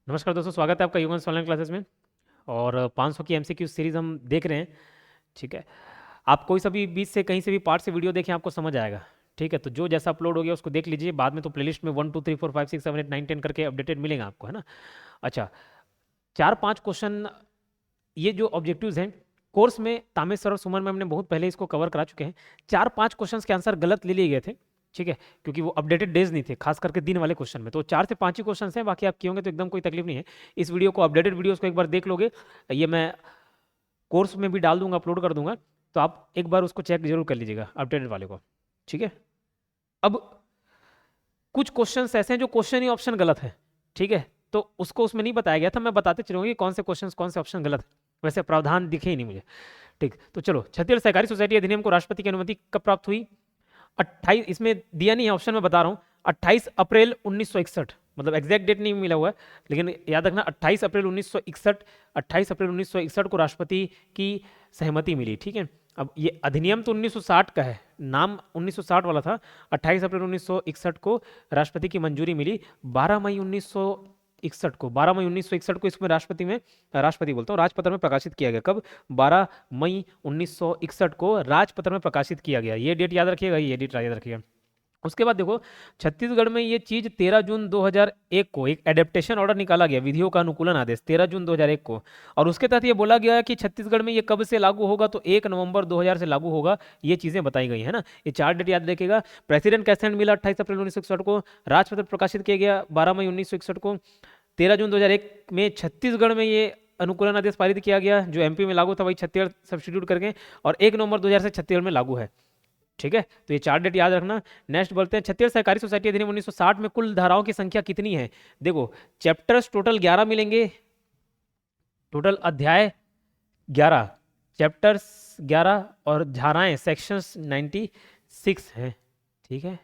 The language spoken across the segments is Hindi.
नमस्कार दोस्तों, स्वागत है आपका ह्यूमन्स ऑनलाइन क्लासेस में। और 500 की एमसीक्यू सीरीज़ हम देख रहे हैं। ठीक है। आप कोई सा भी बीच से कहीं से भी पार्ट से वीडियो देखें, आपको समझ आएगा। ठीक है, तो जो जैसा अपलोड हो गया उसको देख लीजिए। बाद में तो प्लेलिस्ट में 1 2 3 4 5 6 7 8 9 10 करके अपडेटेड मिलेगा आपको, है ना। अच्छा, 4 5 क्वेश्चन ये जो ऑब्जेक्टिव्स हैं कोर्स में तामेश्वर और सुमन मैम ने बहुत पहले इसको कवर करा चुके हैं। 4 5 क्वेश्चंस के आंसर गलत ले लिए गए थे। ठीक है, क्योंकि वो अपडेटेड डेज नहीं थे, खास करके दिन वाले क्वेश्चन में। तो 4 से 5 ही क्वेश्चन हैं, बाकी आप किए होंगे तो एकदम कोई तकलीफ नहीं है। इस वीडियो को, अपडेटेड वीडियोस को एक बार देख लोगे, ये मैं कोर्स में भी डाल दूंगा, अपलोड कर दूंगा, तो आप एक बार उसको चेक जरूर कर लीजिएगा अपडेटेड वाले को। ठीक है। अब कुछ क्वेश्चंस ऐसे हैं जो क्वेश्चन ही ऑप्शन गलत है। ठीक है, तो उसको उसमें नहीं बताया गया था, मैं बताते चलूंगा कि कौन से क्वेश्चंस कौन से ऑप्शन गलत है। वैसे प्रावधान दिखे ही नहीं मुझे। ठीक, तो चलो, छत्तीसगढ़ सहकारी सोसाइटी अधिनियम को राष्ट्रपति की अनुमति कब प्राप्त हुई? 28, इसमें दिया नहीं है ऑप्शन में, बता रहा हूँ। 28 अप्रैल 1961, मतलब एग्जैक्ट डेट नहीं मिला हुआ है, लेकिन याद रखना 28 अप्रैल 1961। 28 अप्रैल 1961 को राष्ट्रपति की सहमति मिली। ठीक है। अब ये अधिनियम तो 1960 का है, नाम 1960 वाला था। 28 अप्रैल 1961 को राष्ट्रपति की मंजूरी मिली। 12 मई 1961 को, 12 मई 1961 को इसमें राष्ट्रपति में, राष्ट्रपति बोलता हूँ, राजपत्र में प्रकाशित किया गया। कब? 12 मई 1961 को राजपत्र में प्रकाशित किया गया। ये डेट याद रखिएगा, ये डेट याद रखिएगा। उसके बाद देखो, छत्तीसगढ़ में ये चीज 13 जून 2001 को एक एडेप्टेशन ऑर्डर निकाला गया, विधियों का अनुकूलन आदेश 13 जून 2001 को। और उसके तहत ये बोला गया कि छत्तीसगढ़ में ये कब से लागू होगा, तो 1 नवंबर 2000 से लागू होगा। ये चीजें बताई गई है ना। ये 4 डेट याद रखिएगा। प्रेसिडेंट कैसेंट मिला 28 अप्रैल 1961 को, राजपत्र प्रकाशित किया गया 12 मई 1961 को, 13 जून 2001 में छत्तीसगढ़ में ये अनुकूलन आदेश पारित किया गया। जो एमपी में लागू था वही छत्तीसगढ़ सब्स्टिट्यूट करके, और 1 नवंबर 2000 से छत्तीसगढ़ में लागू है। ठीक है, तो ये 4 डेट याद रखना। नेक्स्ट बोलते हैं, छत्तीसगढ़ सहकारी सोसाइटी अधिनियम 1960 में कुल धाराओं की संख्या कितनी है? देखो, चैप्टर्स टोटल 11 मिलेंगे, टोटल अध्याय 11, चैप्टर्स 11 और धाराएं सेक्शंस 96 हैं। ठीक है।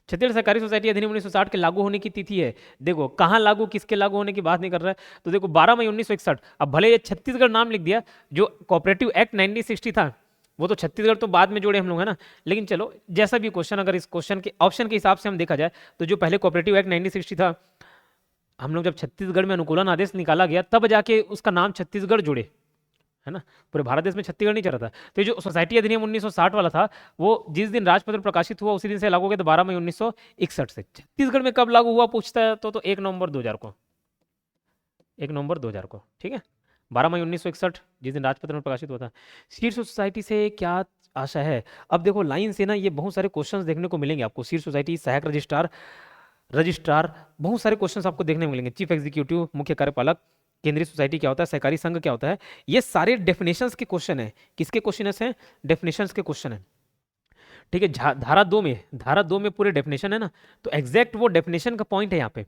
छत्तीसगढ़ सहकारी सोसाइटी अधिनियम 1960 के लागू होने की तिथि है। देखो, कहाँ लागू, किसके लागू होने की बात नहीं कर रहा है, तो देखो 12 मई 1961। अब भले ये छत्तीसगढ़ नाम लिख दिया, जो कोऑपरेटिव एक्ट 1960 था वो तो छत्तीसगढ़ तो बाद में जोड़े हम लोग, है ना। लेकिन चलो, जैसा भी क्वेश्चन, अगर इस क्वेश्चन के ऑप्शन के हिसाब से हम देखा जाए, तो जो पहले कोऑपरेटिव एक्ट 1960 था, हम लोग जब छत्तीसगढ़ में अनुकूलन आदेश निकाला गया तब जाके उसका नाम छत्तीसगढ़ जुड़े, है ना। पूरे भारत देश में छत्तीसगढ़ नहीं चल रहा था। तो ये जो सोसाइटी अधिनियम 1960 वाला था, वो जिस दिन राजपत्र प्रकाशित हुआ उसी दिन से लागू हो गया, तो 12 मई 1961 से। छत्तीसगढ़ में कब लागू हुआ पूछता है तो 1 नवंबर 2000 को, 1 नवंबर 2000 को। ठीक है, 12 मई 1961 जिस दिन राजपत्र में प्रकाशित हुआ था। शीर्ष सोसाइटी से क्या आशा है? अब देखो, लाइन से ना ये बहुत सारे क्वेश्चंस देखने को मिलेंगे आपको। शीर्ष सोसाइटी, सहायक रजिस्ट्रार, रजिस्ट्रार, बहुत सारे क्वेश्चंस आपको देखने को मिलेंगे। चीफ एग्जीक्यूटिव, मुख्य कार्यपालक, केंद्रीय सोसाइटी क्या होता है, सहकारी संघ क्या होता है, ये सारे डेफिनेशंस के क्वेश्चन है। किसके क्वेश्चन हैं? डेफिनेशंस के क्वेश्चन है। ठीक है, धारा 2 में, धारा 2 में पूरे डेफिनेशन है ना, तो एग्जैक्ट वो डेफिनेशन का पॉइंट है यहाँ पे।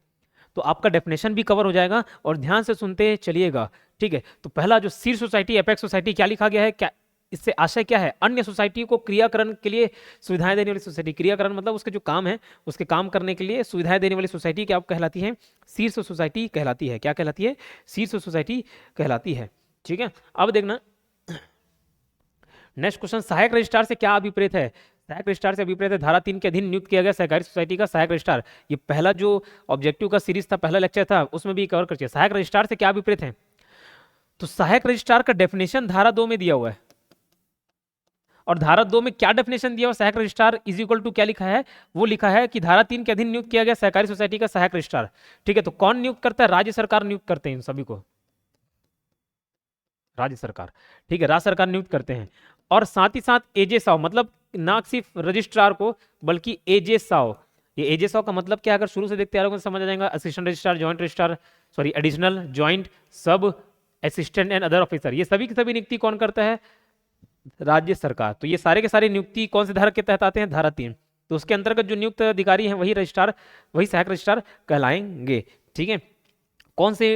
तो आपका डेफिनेशन भी कवर हो जाएगा, और ध्यान से सुनते चलिएगा। ठीक है, तो पहला जो शीर्ष सोसाइटी, एपेक्स सोसाइटी, क्या लिखा गया है, क्या इससे आशय क्या है? अन्य सोसाइटी को क्रियाकरण के लिए सुविधाएं देने वाली सोसाइटी। क्रियाकरण मतलब उसके जो काम है, उसके काम करने के लिए सुविधाएं देने वाली सोसाइटी क्या कहलाती है? शीर्ष सोसाइटी कहलाती है। क्या कहलाती है? शीर्ष सोसाइटी कहलाती है। ठीक है, अब देखना नेक्स्ट क्वेश्चन, सहायक रजिस्ट्रार से क्या अभिप्रेत है? सहायक रजिस्ट्रार से अभिप्रेत है, धारा 3 के अधीन नियुक्त किया गया सहकारी सोसाइटी का सहायक रजिस्ट्रार। ये पहला जो ऑब्जेक्टिव का सीरीज था, पहला लेक्चर था, उसमें भी कवर कर चुके। सहायक रजिस्ट्रार से क्या अभिप्रेत है? तो सहायक रजिस्ट्रार का डेफिनेशन धारा 2 में दिया हुआ है, और धारा 2 में क्या डेफिनेशन दिया हुआ? सहायक रजिस्ट्रार इज इक्वल टू क्या लिखा है? वो लिखा है कि धारा 3 के अधीन नियुक्त किया गया सहकारी सोसाइटी का सहायक रजिस्ट्रार। ठीक है, तो कौन नियुक्त करता है? राज्य सरकार नियुक्त करते हैं इन सभी को, राज्य सरकार। ठीक है, राज्य सरकार नियुक्त करते हैं। और साथ ही साथ एजे साव, मतलब ना सिर्फ रजिस्ट्रार को बल्कि एजे साव। ये एजे साव का मतलब क्या है? अगर शुरू से देखते आ रहे हो तो समझ आ जाएगा। Assistant registrar, joint registrar, sorry additional, joint, सब, असिस्टेंट एंड अदर ऑफिसर, ये सभी की सभी नियुक्ति कौन करता है? राज्य सरकार। तो ये सारे के सारे नियुक्ति कौन से धारा के तहत आते हैं? धारा 3। तो उसके अंतर्गत जो नियुक्त अधिकारी हैं वही रजिस्ट्रार, वही सहायक रजिस्ट्रार कहलाएंगे। ठीक है, कौन से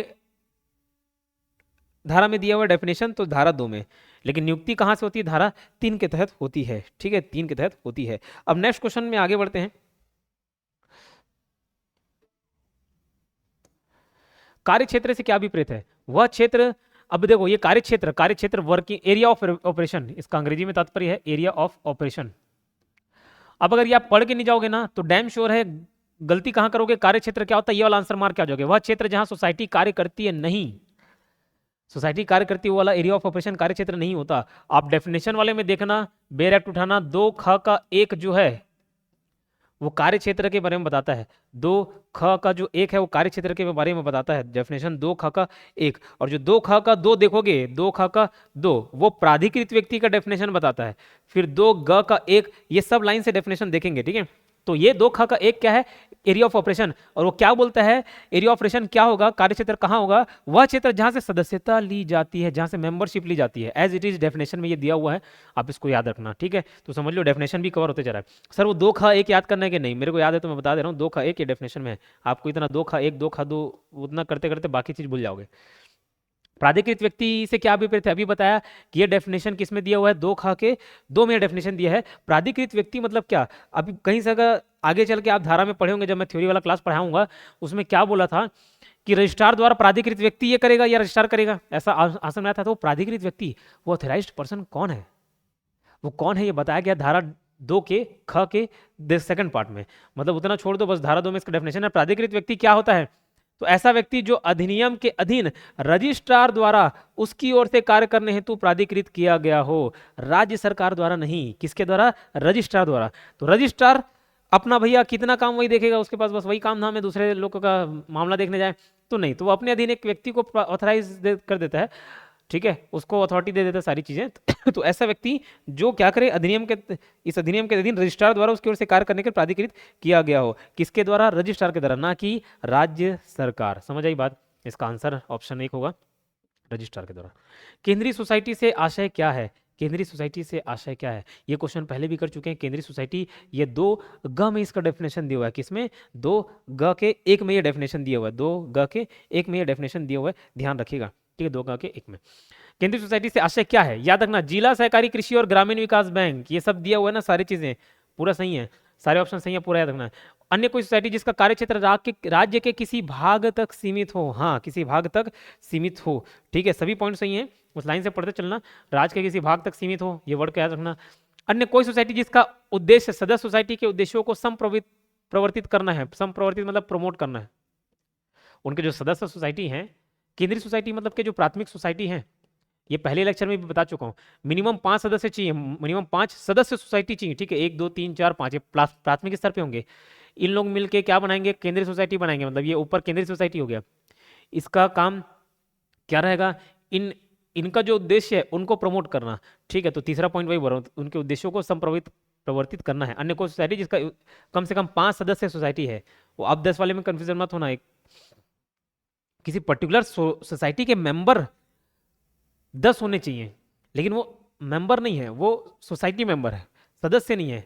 धारा में दिया हुआ डेफिनेशन? तो धारा 2 में। लेकिन नियुक्ति कहां से होती है? धारा 3 के तहत होती है। ठीक है, 3 के तहत होती है। अब नेक्स्ट क्वेश्चन में आगे बढ़ते हैं। कार्य क्षेत्र से क्या अभिप्रेत है? वह क्षेत्र, अब देखो ये कार्य क्षेत्र, कार्य क्षेत्र वर्किंग एरिया ऑफ ऑपरेशन, इसका अंग्रेजी में तात्पर्य है एरिया ऑफ ऑपरेशन। अब अगर ये आप पढ़ के नहीं जाओगे ना तो डैम श्योर है गलती कहाँ करोगे, कार्य क्षेत्र क्या होता है, ये वाला आंसर मार के आ जाओगे। वह क्षेत्र जहां सोसाइटी कार्य करती है, नहीं, सोसाइटी कार्य करती है वो वाला एरिया ऑफ ऑपरेशन कार्य क्षेत्र नहीं होता। आप डेफिनेशन वाले में देखना, बेयर एक्ट उठाना, 2 ख का 1 जो है वो कार्य क्षेत्र के बारे में बताता है। 2 ख का जो 1 है वो कार्य क्षेत्र के बारे में बताता है, डेफिनेशन 2 ख का 1। और जो 2 ख का 2 देखोगे, 2 ख का 2 वो प्राधिकृत व्यक्ति का डेफिनेशन बताता है। फिर 2 ग का 1, ये सब लाइन से डेफिनेशन देखेंगे, ठीक है। तो ये 2 ख का 1 क्या है, एरिया ऑफ ऑपरेशन, और वो क्या बोलता है, एरिया ऑफ ऑपरेशन क्या होगा, कार्य क्षेत्र कहाँ होगा, वह क्षेत्र जहां से सदस्यता ली जाती है, जहां से मेंबरशिप ली जाती है। एज इट इज डेफिनेशन में ये दिया हुआ है, आप इसको याद रखना, ठीक है। तो समझ लो डेफिनेशन भी कवर होते जा रहा है। सर वो 2 ख 1 याद करना है कि नहीं, मेरे को याद है तो मैं बता दे रहा हूँ, 2 ख 1 ये डेफिनेशन में है। आपको इतना 2 ख 1 2 ख 2 उतना करते करते बाकी चीज भूल जाओगे। प्राधिकृत व्यक्ति से क्या अभिप्राय थे, अभी बताया कि ये डेफिनेशन किसमें दिया हुआ है, 2 ख के 2 में डेफिनेशन दिया है। प्राधिकृत व्यक्ति मतलब क्या, अभी कहीं से अगर आगे चल के आप धारा में पढ़े होंगे, जब मैं थ्योरी वाला क्लास पढ़ाऊंगा उसमें क्या बोला था कि रजिस्ट्रार द्वारा प्राधिकृत व्यक्ति ये करेगा या रजिस्ट्रार करेगा, ऐसा आंसर में आया था। तो प्राधिकृत व्यक्ति वो ऑथराइज्ड पर्सन कौन है, वो कौन है, ये बताया गया धारा 2 के ख के सेकंड पार्ट में। मतलब उतना छोड़ दो, बस धारा 2 में इसका डेफिनेशन है। प्राधिकृत व्यक्ति क्या होता है, तो ऐसा व्यक्ति जो अधिनियम के अधीन रजिस्ट्रार द्वारा उसकी ओर से कार्य करने हेतु प्राधिकृत किया गया हो, राज्य सरकार द्वारा नहीं, किसके द्वारा, रजिस्ट्रार द्वारा। तो रजिस्ट्रार अपना भैया कितना काम वही देखेगा, उसके पास बस वही काम धाम है, दूसरे लोगों का मामला देखने जाए तो नहीं, तो वो अपने अधीन एक व्यक्ति को ऑथराइज कर देता है, ठीक है, उसको अथॉरिटी दे देता है सारी चीजें। तो ऐसा व्यक्ति जो क्या करे, अधिनियम के, इस अधिनियम के अधीन रजिस्ट्रार द्वारा उसकी ओर से कार्य करने के लिए प्राधिकृत किया गया हो, किसके द्वारा, रजिस्ट्रार के द्वारा, ना कि राज्य सरकार। समझ आई बात, इसका आंसर ऑप्शन 1 होगा, रजिस्ट्रार के द्वारा। केंद्रीय सोसाइटी से आशय क्या है, केंद्रीय सोसाइटी से आशय क्या है, ये क्वेश्चन पहले भी कर चुके हैं। केंद्रीय सोसाइटी, ये 2 ग में इसका डेफिनेशन दिया हुआ है, किसमें, 2 ग के 1 में ये डेफिनेशन दिया हुआ है, 2 ग के 1 में ये डेफिनेशन दिया हुआ है, ध्यान रखिएगा, ठीक है, 2 ग के 1 में। केंद्रीय सोसाइटी से आशय क्या है, याद रखना, जिला सहकारी कृषि और ग्रामीण विकास बैंक, ये सब दिया हुआ है ना, सारी चीजें पूरा सही है, सारे ऑप्शन सही है, पूरा याद रखना। अन्य कोई सोसाइटी जिसका कार्य क्षेत्र राज्य के किसी भाग तक सीमित हो, हाँ किसी भाग तक सीमित हो, ठीक है, सभी पॉइंट सही है, उस लाइन से पढ़ते चलना, राज्य के किसी भाग तक सीमित हो, ये वर्ड को याद रखना। अन्य कोई सोसाइटी जिसका उद्देश्य सदस्य सोसाइटी के उद्देश्यों को प्रवर्तित करना है, संप्रवर्तित मतलब प्रमोट करना है, उनके जो सदस्य सोसाइटी हैं, केंद्रीय सोसाइटी मतलब के जो प्राथमिक सोसाइटी हैं, ये पहले लेक्चर में भी बता चुका हूँ, मिनिमम 5 सदस्य चाहिए, मिनिमम 5 सदस्य सोसाइटी चाहिए, ठीक है, 1 2 3 4 5 ये प्राथमिक स्तर पे होंगे। इन लोग मिलके क्या बनाएंगे, केंद्रीय सोसाइटी बनाएंगे, मतलब ये ऊपर केंद्रीय सोसाइटी हो गया। इसका काम क्या रहेगा, इनका जो उद्देश्य है उनको प्रमोट करना, ठीक है। तो तीसरा पॉइंट वही बोल रहा हूँ, उनके उद्देश्यों को प्रवर्तित करना है। अन्य कोई सोसाइटी जिसका कम से कम 5 सदस्य सोसाइटी है, वो अब 10 वाले में कंफ्यूजन मत होना, एक किसी पर्टिकुलर सोसाइटी के मेंबर 10 होने चाहिए, लेकिन वो मेंबर नहीं है, वो सोसाइटी मेंबर है, सदस्य नहीं है,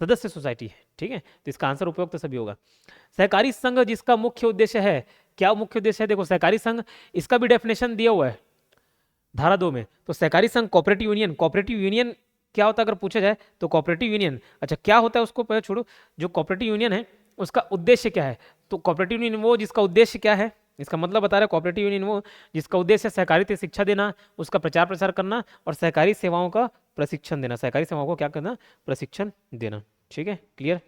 सदस्य सोसाइटी है, ठीक है। तो इसका आंसर उपयुक्त तो सभी होगा। सहकारी संघ जिसका मुख्य उद्देश्य है, क्या मुख्य उद्देश्य है, देखो सहकारी संघ, इसका भी डेफिनेशन दिया हुआ है धारा 2 में। तो सहकारी संघ, कोऑपरेटिव यूनियन, कोऑपरेटिव यूनियन क्या होता है अगर पूछा जाए तो कोऑपरेटिव यूनियन, अच्छा क्या होता है उसको पहले छोड़ो, जो कोऑपरेटिव यूनियन है उसका उद्देश्य क्या है, तो कोऑपरेटिव यूनियन वो जिसका उद्देश्य क्या है, इसका मतलब बता रहा है कोऑपरेटिव यूनियन वो जिसका उद्देश्य सहकारिता शिक्षा देना, उसका प्रचार प्रसार करना और सहकारी सेवाओं का प्रशिक्षण देना, सहकारी सेवाओं को क्या करना, प्रशिक्षण देना, ठीक है, क्लियर।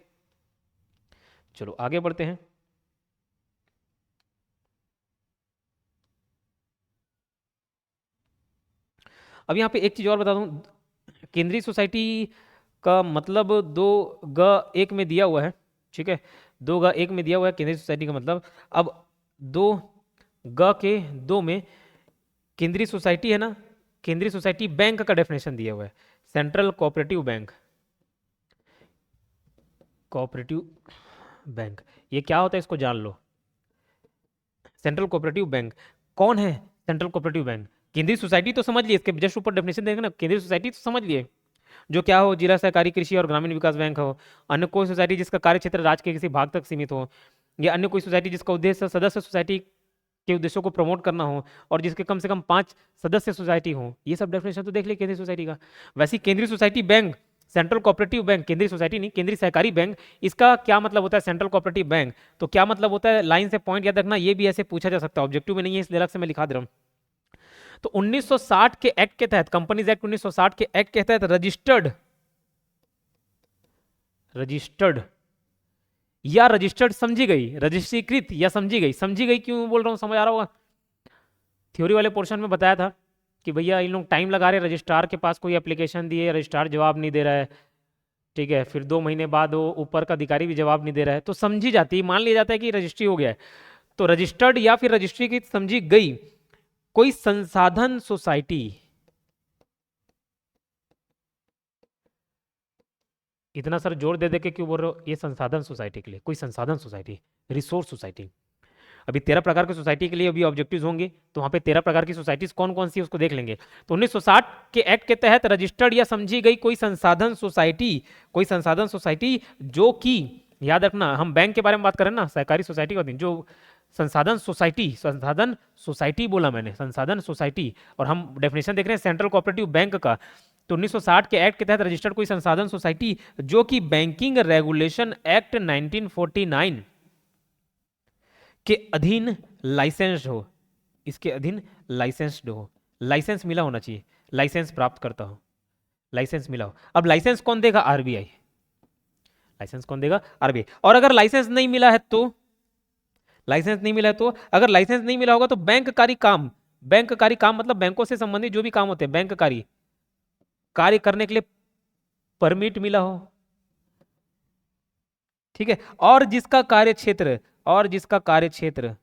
चलो आगे बढ़ते हैं। अब यहाँ पे एक चीज और बता दूं, केंद्रीय सोसाइटी का मतलब 2 ग 1 में दिया हुआ है, ठीक है, 2 ग 1 में दिया हुआ है केंद्रीय सोसाइटी का मतलब। अब 2 ग के 2 में केंद्रीय सोसाइटी है ना, केंद्रीय सोसाइटी बैंक का डेफिनेशन दिया हुआ है, central cooperative bank, cooperative bank, ये क्या होता है इसको जान लो। सेंट्रल कोऑपरेटिव बैंक कौन है, सेंट्रल कोऑपरेटिव बैंक, केंद्रीय सोसाइटी तो समझ लिए, इसके जस्ट ऊपर डेफिनेशन देखेंगे ना, केंद्रीय सोसाइटी तो समझ लिए, जो क्या हो, जिला सहकारी कृषि और ग्रामीण विकास बैंक हो। अन्य कोई सोसाइटी जिसका कार्य क्षेत्र राज्य के किसी भाग तक सीमित हो, या अन्य कोई सोसाइटी जिसका उद्देश्य सदस्य सोसाइटी के उद्देश्यों को प्रमोट करना हो और जिसके कम से कम 5 सदस्य सोसाइटी हो, ये सब डेफिनेशन तो देख लिया केंद्रीय सोसाइटी का। वैसे केंद्रीय society bank, central cooperative bank, केंद्रीय सोसाइटी नहीं, केंद्रीय सहकारी बैंक, इसका क्या मतलब होता है, सेंट्रल कोऑपरेटिव बैंक, तो क्या मतलब होता है, लाइन से पॉइंट याद रखना, ये भी ऐसे पूछा जा सकता है, ऑब्जेक्टिव में नहीं है इसलिए अलग से मैं लिखा दे रहा हूँ। तो 1960 के एक्ट के तहत, कंपनीज एक्ट 1960 के एक्ट के तहत रजिस्टर्ड या रजिस्टर्ड समझी गई, रजिस्ट्रीकृत या समझी गई। समझी गई क्यों बोल रहा हूँ, समझ आ रहा होगा। थ्योरी वाले पोर्शन में बताया था कि भैया इन लोग टाइम लगा रहे, रजिस्ट्रार के पास कोई एप्लीकेशन दिए, रजिस्ट्रार जवाब नहीं दे रहा है, ठीक है, फिर 2 महीने बाद वो ऊपर का अधिकारी भी जवाब नहीं दे रहा है, तो समझी जाती है, मान लिया जाता है कि रजिस्ट्री हो गया है। तो रजिस्टर्ड या फिर रजिस्ट्री की समझी गई कोई संसाधन सोसाइटी, इतना सर जोर दे दे के क्यों बोल रहे हो, ये संसाधन सोसाइटी के लिए, कोई संसाधन सोसाइटी, रिसोर्स सोसाइटी। अभी 13 प्रकार की सोसाइटी के लिए अभी ऑब्जेक्टिव्स होंगे, तो वहां पे 13 प्रकार की सोसाइटीज कौन कौन सी है उसको देख लेंगे। तो 1960 के एक्ट के तहत रजिस्टर्ड या समझी गई कोई संसाधन सोसाइटी, कोई संसाधन सोसाइटी जो कि, याद रखना हम बैंक के बारे में बात करें ना, सहकारी सोसाइटी का दिन, जो संसाधन सोसाइटी, संसाधन सोसाइटी बोला मैंने, संसाधन सोसाइटी, और हम डेफिनेशन देख रहे हैं सेंट्रल कोऑपरेटिव बैंक का। तो 1960 के एक्ट के तहत रजिस्टर्ड कोई संसाधन सोसाइटी जो कि बैंकिंग रेगुलेशन एक्ट 1949 के अधीन लाइसेंस्ड हो, इसके अधीन लाइसेंस्ड हो, लाइसेंस मिला होना चाहिए, लाइसेंस प्राप्त करता हो, लाइसेंस मिला हो। अब लाइसेंस कौन देगा, आरबीआई, लाइसेंस कौन देगा, आरबीआई। और अगर लाइसेंस नहीं मिला है तो, लाइसेंस नहीं मिला है तो, अगर लाइसेंस नहीं मिला होगा तो बैंककारी काम, बैंककारी काम मतलब बैंकों से संबंधित जो भी काम होते हैं बैंककारी कार्य करने के लिए परमिट मिला हो, ठीक है, और जिसका कार्य क्षेत्र, और जिसका कार्य क्षेत्र,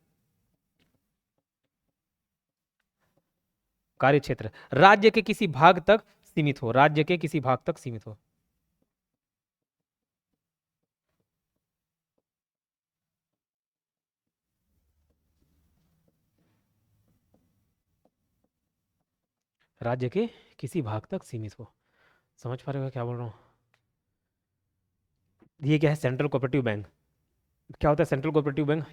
कार्य क्षेत्र राज्य के किसी भाग तक सीमित हो, राज्य के किसी भाग तक सीमित हो। राज्य के किसी भाग तक सीमित हो, समझ पा रहे हो क्या बोल रहा हूं। ये क्या है, सेंट्रल कोऑपरेटिव बैंक। क्या होता है सेंट्रल कोऑपरेटिव बैंक,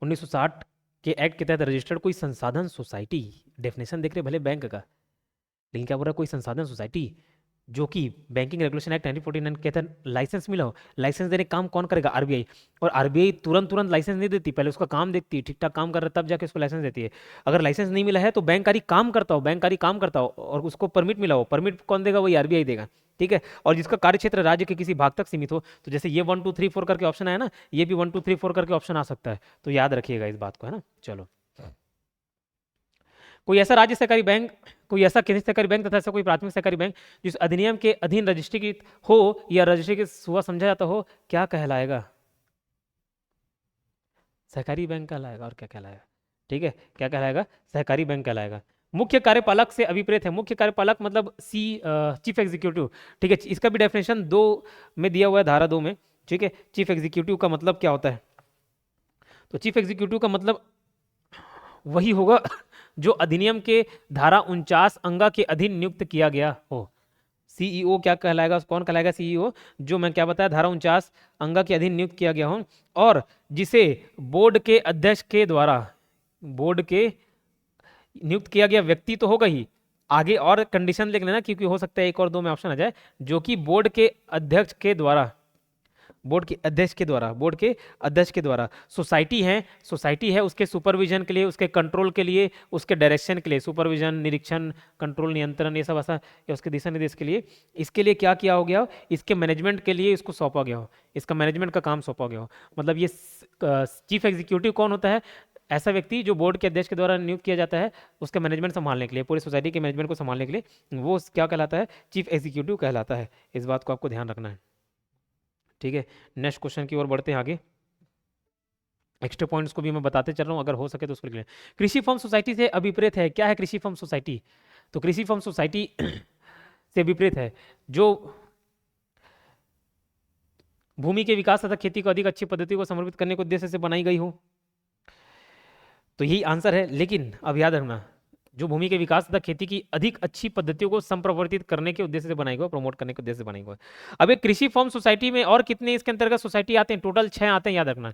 1960 के एक्ट के तहत रजिस्टर्ड कोई संसाधन सोसाइटी, डेफिनेशन देख रहे भले बैंक का, लेकिन क्या बोल रहा है, कोई संसाधन सोसाइटी जो कि बैंकिंग रेगुलेशन एक्ट 1949 के तहत लाइसेंस मिला हो। लाइसेंस देने का काम कौन करेगा, आरबीआई। और आरबीआई तुरंत तुरंत लाइसेंस नहीं देती, पहले उसका काम देखती है, ठीक ठाक काम कर रहा है तब जाके उसको लाइसेंस देती है। अगर लाइसेंस नहीं मिला है तो बैंककारी काम करता हो, बैंककारी काम करता हो और उसको परमिट मिला हो, परमिट कौन देगा, वही आरबीआई देगा, ठीक है। और जिसका कार्य क्षेत्र राज्य के किसी भाग तक सीमित हो, तो जैसे ये 1 2 3 4 करके ऑप्शन आया ना, ये भी 1 2 3 4 करके ऑप्शन आ सकता है, तो याद रखिएगा इस बात को, है ना। चलो, कोई ऐसा राज्य सहकारी बैंक, कोई ऐसा केंद्रीय सहकारी बैंक तथा ऐसा कोई प्राथमिक सहकारी बैंक जिस अधिनियम के अधीन रजिस्ट्रीकृत हो या रजिस्ट्रीकृत हुआ समझा जाता हो, क्या कहलाएगा, सहकारी बैंक कहलाएगा। और क्या कहलाएगा, ठीक है, क्या कहलाएगा, सहकारी बैंक कहलाएगा। मुख्य कार्यपालक से अभिप्रेत है, मुख्य कार्यपालक मतलब चीफ एग्जीक्यूटिव, ठीक है। इसका भी डेफिनेशन 2 में दिया हुआ है, धारा 2 में, ठीक है। चीफ एग्जीक्यूटिव का मतलब क्या होता है, तो चीफ एग्जीक्यूटिव का मतलब वही होगा जो अधिनियम के धारा 49 अंगा के अधीन नियुक्त किया गया हो। सीईओ क्या कहलाएगा, कौन कहलाएगा सीईओ, जो मैं क्या बताया, धारा 49 अंगा के अधीन नियुक्त किया गया हो और जिसे बोर्ड के अध्यक्ष के द्वारा, बोर्ड के नियुक्त किया गया व्यक्ति तो होगा ही, आगे और कंडीशन लिख लेना क्योंकि हो सकता है 1 और 2 में ऑप्शन आ जाए, जो कि बोर्ड के अध्यक्ष के द्वारा, बोर्ड के अध्यक्ष के द्वारा, बोर्ड के अध्यक्ष के द्वारा, सोसाइटी है, सोसाइटी है उसके सुपरविजन के लिए, उसके कंट्रोल के लिए, उसके डायरेक्शन के लिए, सुपरविजन, निरीक्षण, कंट्रोल, नियंत्रण, ये सब ऐसा, या उसके दिशा निर्देश के लिए, इसके लिए क्या किया हो गया हो, इसके मैनेजमेंट के लिए इसको सौंपा गया हो, इसका मैनेजमेंट का काम सौंपा गया हो। मतलब ये चीफ एग्जीक्यूटिव कौन होता है, ऐसा व्यक्ति जो बोर्ड के अध्यक्ष के द्वारा नियुक्त किया जाता है उसका मैनेजमेंट संभालने के लिए, पूरी सोसाइटी के मैनेजमेंट को संभालने के लिए, वो क्या कहलाता है, चीफ एग्जीक्यूटिव कहलाता है। इस बात को आपको ध्यान रखना है, ठीक है। नेक्स्ट क्वेश्चन की ओर बढ़ते हैं आगे, एक्स्ट्रा पॉइंट्स को भी मैं बताते चल रहा हूँ, अगर हो सके तो उसको लिख लें। कृषि फर्म सोसाइटी से अभिप्रेत है, क्या है कृषि फर्म सोसाइटी, तो कृषि फर्म सोसाइटी से अभिप्रेत है जो भूमि के विकास तथा खेती को अधिक अच्छी पद्धति को समर्पित करने के उद्देश्य से बनाई गई हो, तो यही आंसर है। लेकिन अब याद रखना, जो भूमि के विकास तथा खेती की अधिक अच्छी पद्धतियों को संप्रवर्तित करने के उद्देश्य से बनाई गई, प्रमोट करने के उद्देश्य से बनाई गई। अब एक कृषि फर्म सोसाइटी में और कितने इसके अंतर्गत सोसाइटी आते हैं, टोटल 6 आते हैं, याद रखना।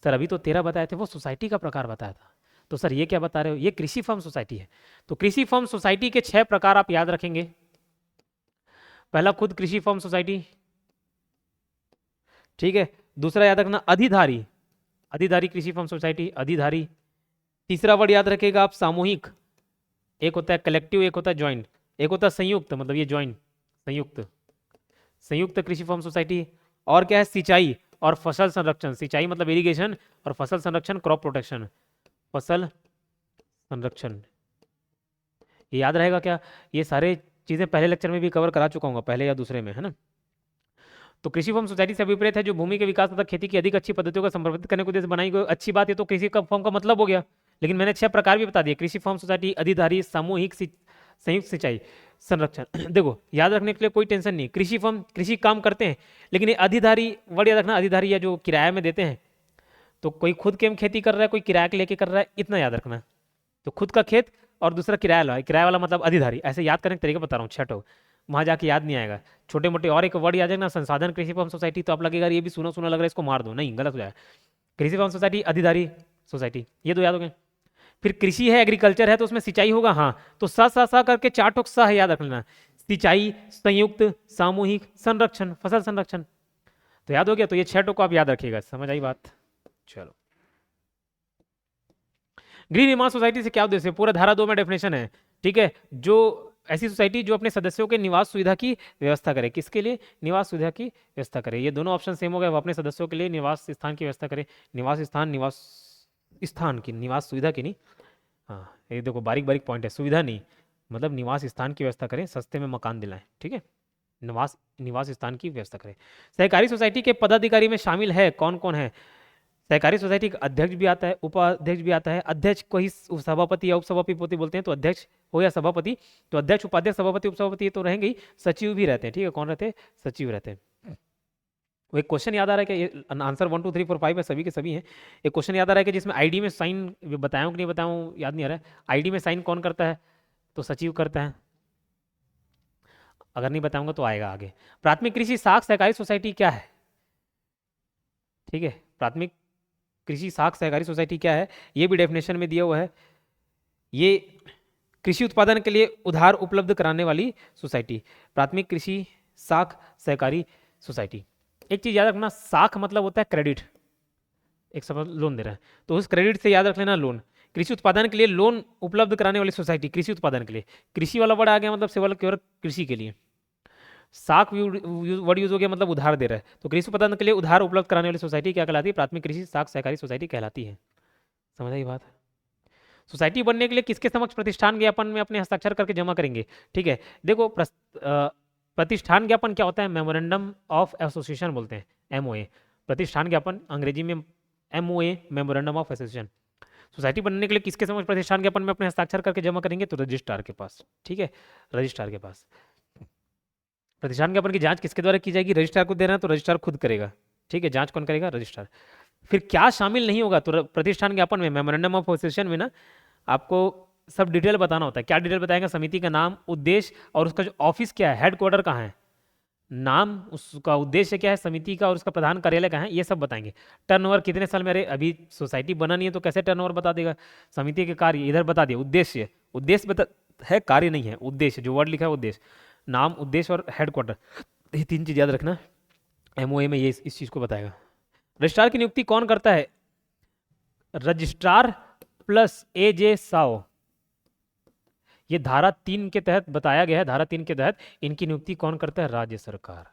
सर अभी तो 13 बताए थे, वो सोसाइटी का प्रकार बताया था, तो सर ये क्या बता रहे हो, ये कृषि फर्म सोसाइटी है। तो कृषि फर्म सोसाइटी के 6 प्रकार आप याद रखेंगे। पहला खुद कृषि फर्म सोसाइटी, ठीक है। दूसरा याद रखना अधिधारी, अधिधारी कृषि फर्म सोसाइटी, अधिधारी। तीसरा वर्ड याद रखेगा आप, सामूहिक, एक होता है कलेक्टिव, एक होता है ज्वाइंट, एक होता है संयुक्त, मतलब ये ज्वाइंट, संयुक्त, संयुक्त कृषि फर्म सोसाइटी। और क्या है, सिंचाई, और फसल संरक्षण। सिंचाई मतलब इरिगेशन और फसल संरक्षण क्रॉप प्रोटेक्शन, फसल संरक्षण। ये याद रहेगा क्या? ये सारे चीजें पहले लेक्चर में भी कवर करा चुका हूँ, पहले या दूसरे में, है ना। तो कृषि फॉर्म सोसाइटी से अभिप्रेत है जो भूमि के विकास तथा खेती की अधिक अच्छी पद्धतियों का संवर्धित करने के उद्देश्य बनाई गई। अच्छी बात है, तो कृषि का फॉर्म का मतलब हो गया, लेकिन मैंने 6 प्रकार भी बता दिए। कृषि फॉर्म सोसाइटी, अधिधारी, सामूहिक, संयुक्त सिंचाई, संरक्षण। देखो याद रखने के लिए कोई टेंशन नहीं। कृषि फॉर्म कृषि काम करते हैं, लेकिन ये अधिधारी वर्ड याद रखना, अधिधारी या जो किराए में देते हैं, तो कोई खुद के खेती कर रहा है, कोई किराया के लेके कर रहा है, इतना याद रखना। तो खुद का खेत और दूसरा किराया वाला, किराया वाला मतलब अधिधारी। ऐसे याद करने का तरीका बता रहा हूँ, छठो, वहां जाके याद नहीं आएगा। छोटे मोटे और एक वर्ड याद है ना, संसाधन कृषि फॉर्म सोसाइटी, तो आप लगेगा ये भी सुना सुना लग रहा है, इसको मार दो, नहीं, गलत हो जाएगा। कृषि फॉर्म सोसाइटी, अधिधारी सोसाइटी, ये दो याद हो गए। फिर कृषि है, एग्रीकल्चर है, तो उसमें सिंचाई होगा, हाँ, तो सा करके 4 ठोक सा है, याद रख लेना। सिंचाई, संयुक्त, सामूहिक, संरक्षण, फसल संरक्षण, तो याद हो गया। तो ये 6 को आप याद रखिएगा, समझ आई बात। चलो, गृह निर्माण सोसाइटी से क्या उद्देश्य है? पूरा धारा 2 में डेफिनेशन है, ठीक है। जो ऐसी सोसाइटी जो अपने सदस्यों के निवास सुविधा की व्यवस्था करे। किसके लिए? निवास सुविधा की व्यवस्था करे। ये दोनों ऑप्शन सेम हो गए, वो अपने सदस्यों के लिए निवास स्थान की व्यवस्था करे। निवास स्थान की, निवास सुविधा की नहीं। हाँ, ये देखो बारीक बारीक पॉइंट है, सुविधा नहीं, मतलब निवास स्थान की व्यवस्था करें, सस्ते में मकान दिलाएं, ठीक है। निवास स्थान की व्यवस्था करें। सहकारी सोसाइटी के पदाधिकारी में शामिल है, कौन कौन है? सहकारी सोसाइटी का अध्यक्ष भी आता है, उपाध्यक्ष भी आता है। अध्यक्ष को ही सभापति या उपसभापति बोलते हैं, तो अध्यक्ष हो या सभापति, तो अध्यक्ष, उपाध्यक्ष, सभापति, उपसभापति तो रहेंगे ही। सचिव भी रहते हैं, ठीक है। कौन रहते हैं? सचिव रहते हैं। वो एक क्वेश्चन याद आ रहा है कि ये आंसर 1 2 3 4 5 है, सभी के सभी हैं। एक क्वेश्चन याद आ रहा है कि जिसमें आईडी में साइन बताऊं कि नहीं बताऊं, याद नहीं आ रहा है। आईडी में साइन कौन करता है? तो सचिव करता है। अगर नहीं बताऊंगा तो आएगा आगे। प्राथमिक कृषि साख सहकारी सोसाइटी क्या है? ठीक है, प्राथमिक कृषि साख सहकारी सोसाइटी क्या है, ये भी डेफिनेशन में दिया हुआ है। ये कृषि उत्पादन के लिए उधार उपलब्ध कराने वाली सोसाइटी, प्राथमिक कृषि साख सहकारी सोसाइटी। एक चीज याद रखना, साख मतलब होता है क्रेडिट, एक समझ लोन दे रहा है, तो उस क्रेडिट से याद रख लेना लोन। कृषि उत्पादन के लिए लोन उपलब्ध कराने वाली सोसाइटी, कृषि उत्पादन के लिए, कृषि वाला वर्ड आ गया मतलब केवल केवल कृषि के लिए। साख वर्ड यूज हो गया मतलब उधार दे रहा है, तो कृषि उत्पादन के लिए उधार उपलब्ध कराने वाली सोसाइटी क्या कहलाती है? प्राथमिक कृषि साख सहकारी सोसाइटी कहलाती है। समझ आई बात? सोसाइटी बनने के लिए किसके समक्ष प्रतिष्ठान ज्ञापन में अपने हस्ताक्षर करके जमा करेंगे? ठीक है, देखो प्रतिष्ठान ज्ञापन क्या होता है? मेमोरेंडम ऑफ एसोसिएशन बोलते हैं, एमओए। प्रतिष्ठान ज्ञापन अंग्रेजी में MOA, memorandum of association. Society बनने के लिए किसके समक्ष प्रतिष्ठान ज्ञापन में अपने हस्ताक्षर करके जमा करेंगे? तो रजिस्ट्रार के पास, ठीक है, रजिस्ट्रार के पास। प्रतिष्ठान ज्ञापन की जांच किसके द्वारा की जाएगी? रजिस्ट्रार को देना है, तो रजिस्ट्रार खुद करेगा, ठीक है। जांच कौन करेगा? रजिस्ट्रार। फिर क्या शामिल नहीं होगा? तो प्रतिष्ठान ज्ञापन में, मेमोरेंडम ऑफ एसोसिएशन में ना, आपको सब डिटेल बताना होता है। क्या डिटेल बताएगा? समिति का नाम, उद्देश्य और उसका जो ऑफिस क्या है, हेडक्वार्टर कहाँ है, नाम, उसका उद्देश्य क्या है समिति का, और उसका प्रधान कार्यालय कहाँ है, ये सब बताएंगे। टर्नओवर कितने साल में, अरे अभी सोसाइटी बना नहीं है तो कैसे टर्नओवर बता देगा? समिति के कार्य इधर बता दिया, उद्देश्य, उद्देश्य बता है, कार्य नहीं है, उद्देश्य, जो वर्ड लिखा है उद्देश्य, नाम, उद्देश्य और हेडक्वार्टर, ये 3 चीज याद रखना। एमओए में ये इस चीज को बताएगा। रजिस्ट्रार की नियुक्ति कौन करता है? रजिस्ट्रार प्लस एजे साओ, ये धारा 3 के तहत बताया गया है। धारा 3 के तहत इनकी नियुक्ति कौन करता है? राज्य सरकार।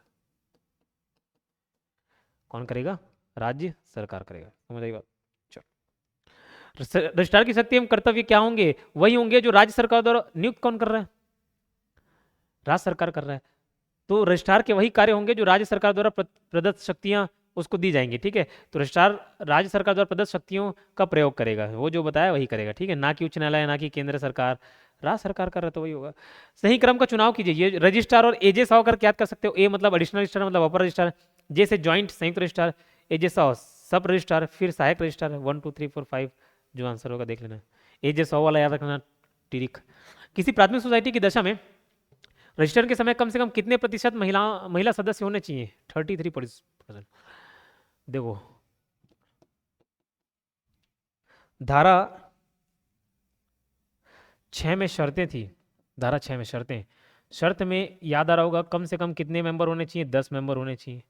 कौन करेगा? राज्य सरकार करेगा। समझ आई बात? चलो, रजिस्ट्रार की शक्ति एवं कर्तव्य क्या होंगे? वही होंगे जो राज्य सरकार द्वारा नियुक्त कौन कर रहा है? राज्य सरकार कर रहा है, तो रजिस्ट्रार के वही कार्य होंगे जो राज्य सरकार द्वारा प्रदत्त शक्तियां उसको दी जाएंगी, ठीक है। तो रजिस्ट्रार राज्य सरकार द्वारा प्रदत्त शक्तियों का प्रयोग करेगा, वो जो बताया वही करेगा, ठीक है। ना कि उच्च न्यायालय, ना कि केंद्र सरकार, राज्य सरकार कर रहा है तो वही होगा। सही क्रम का चुनाव कीजिए। ये रजिस्ट्रार और एजे साव करके याद कर सकते हो। ए मतलब एडिशनल रजिस्ट्रार मतलब अपर रजिस्ट्रार, जे से ज्वाइंट संयुक्त रजिस्ट्रार, एजे साव सब रजिस्ट्रार, फिर सहायक रजिस्ट्रार। 1 2 3 4 5 जो आंसर होगा देख लेना। एजे साव वाला याद रखना, टिरिक। किसी प्राथमिक सोसाइटी की दशा में रजिस्ट्रेशन के समय कम से कम कितने प्रतिशत महिला सदस्य होने चाहिए? 33%। देखो धारा 6 में शर्तें थी, धारा 6 में शर्तें, शर्त में याद आ रहा होगा कम से कम कितने मेंबर होने चाहिए? 10 मेंबर होने चाहिए,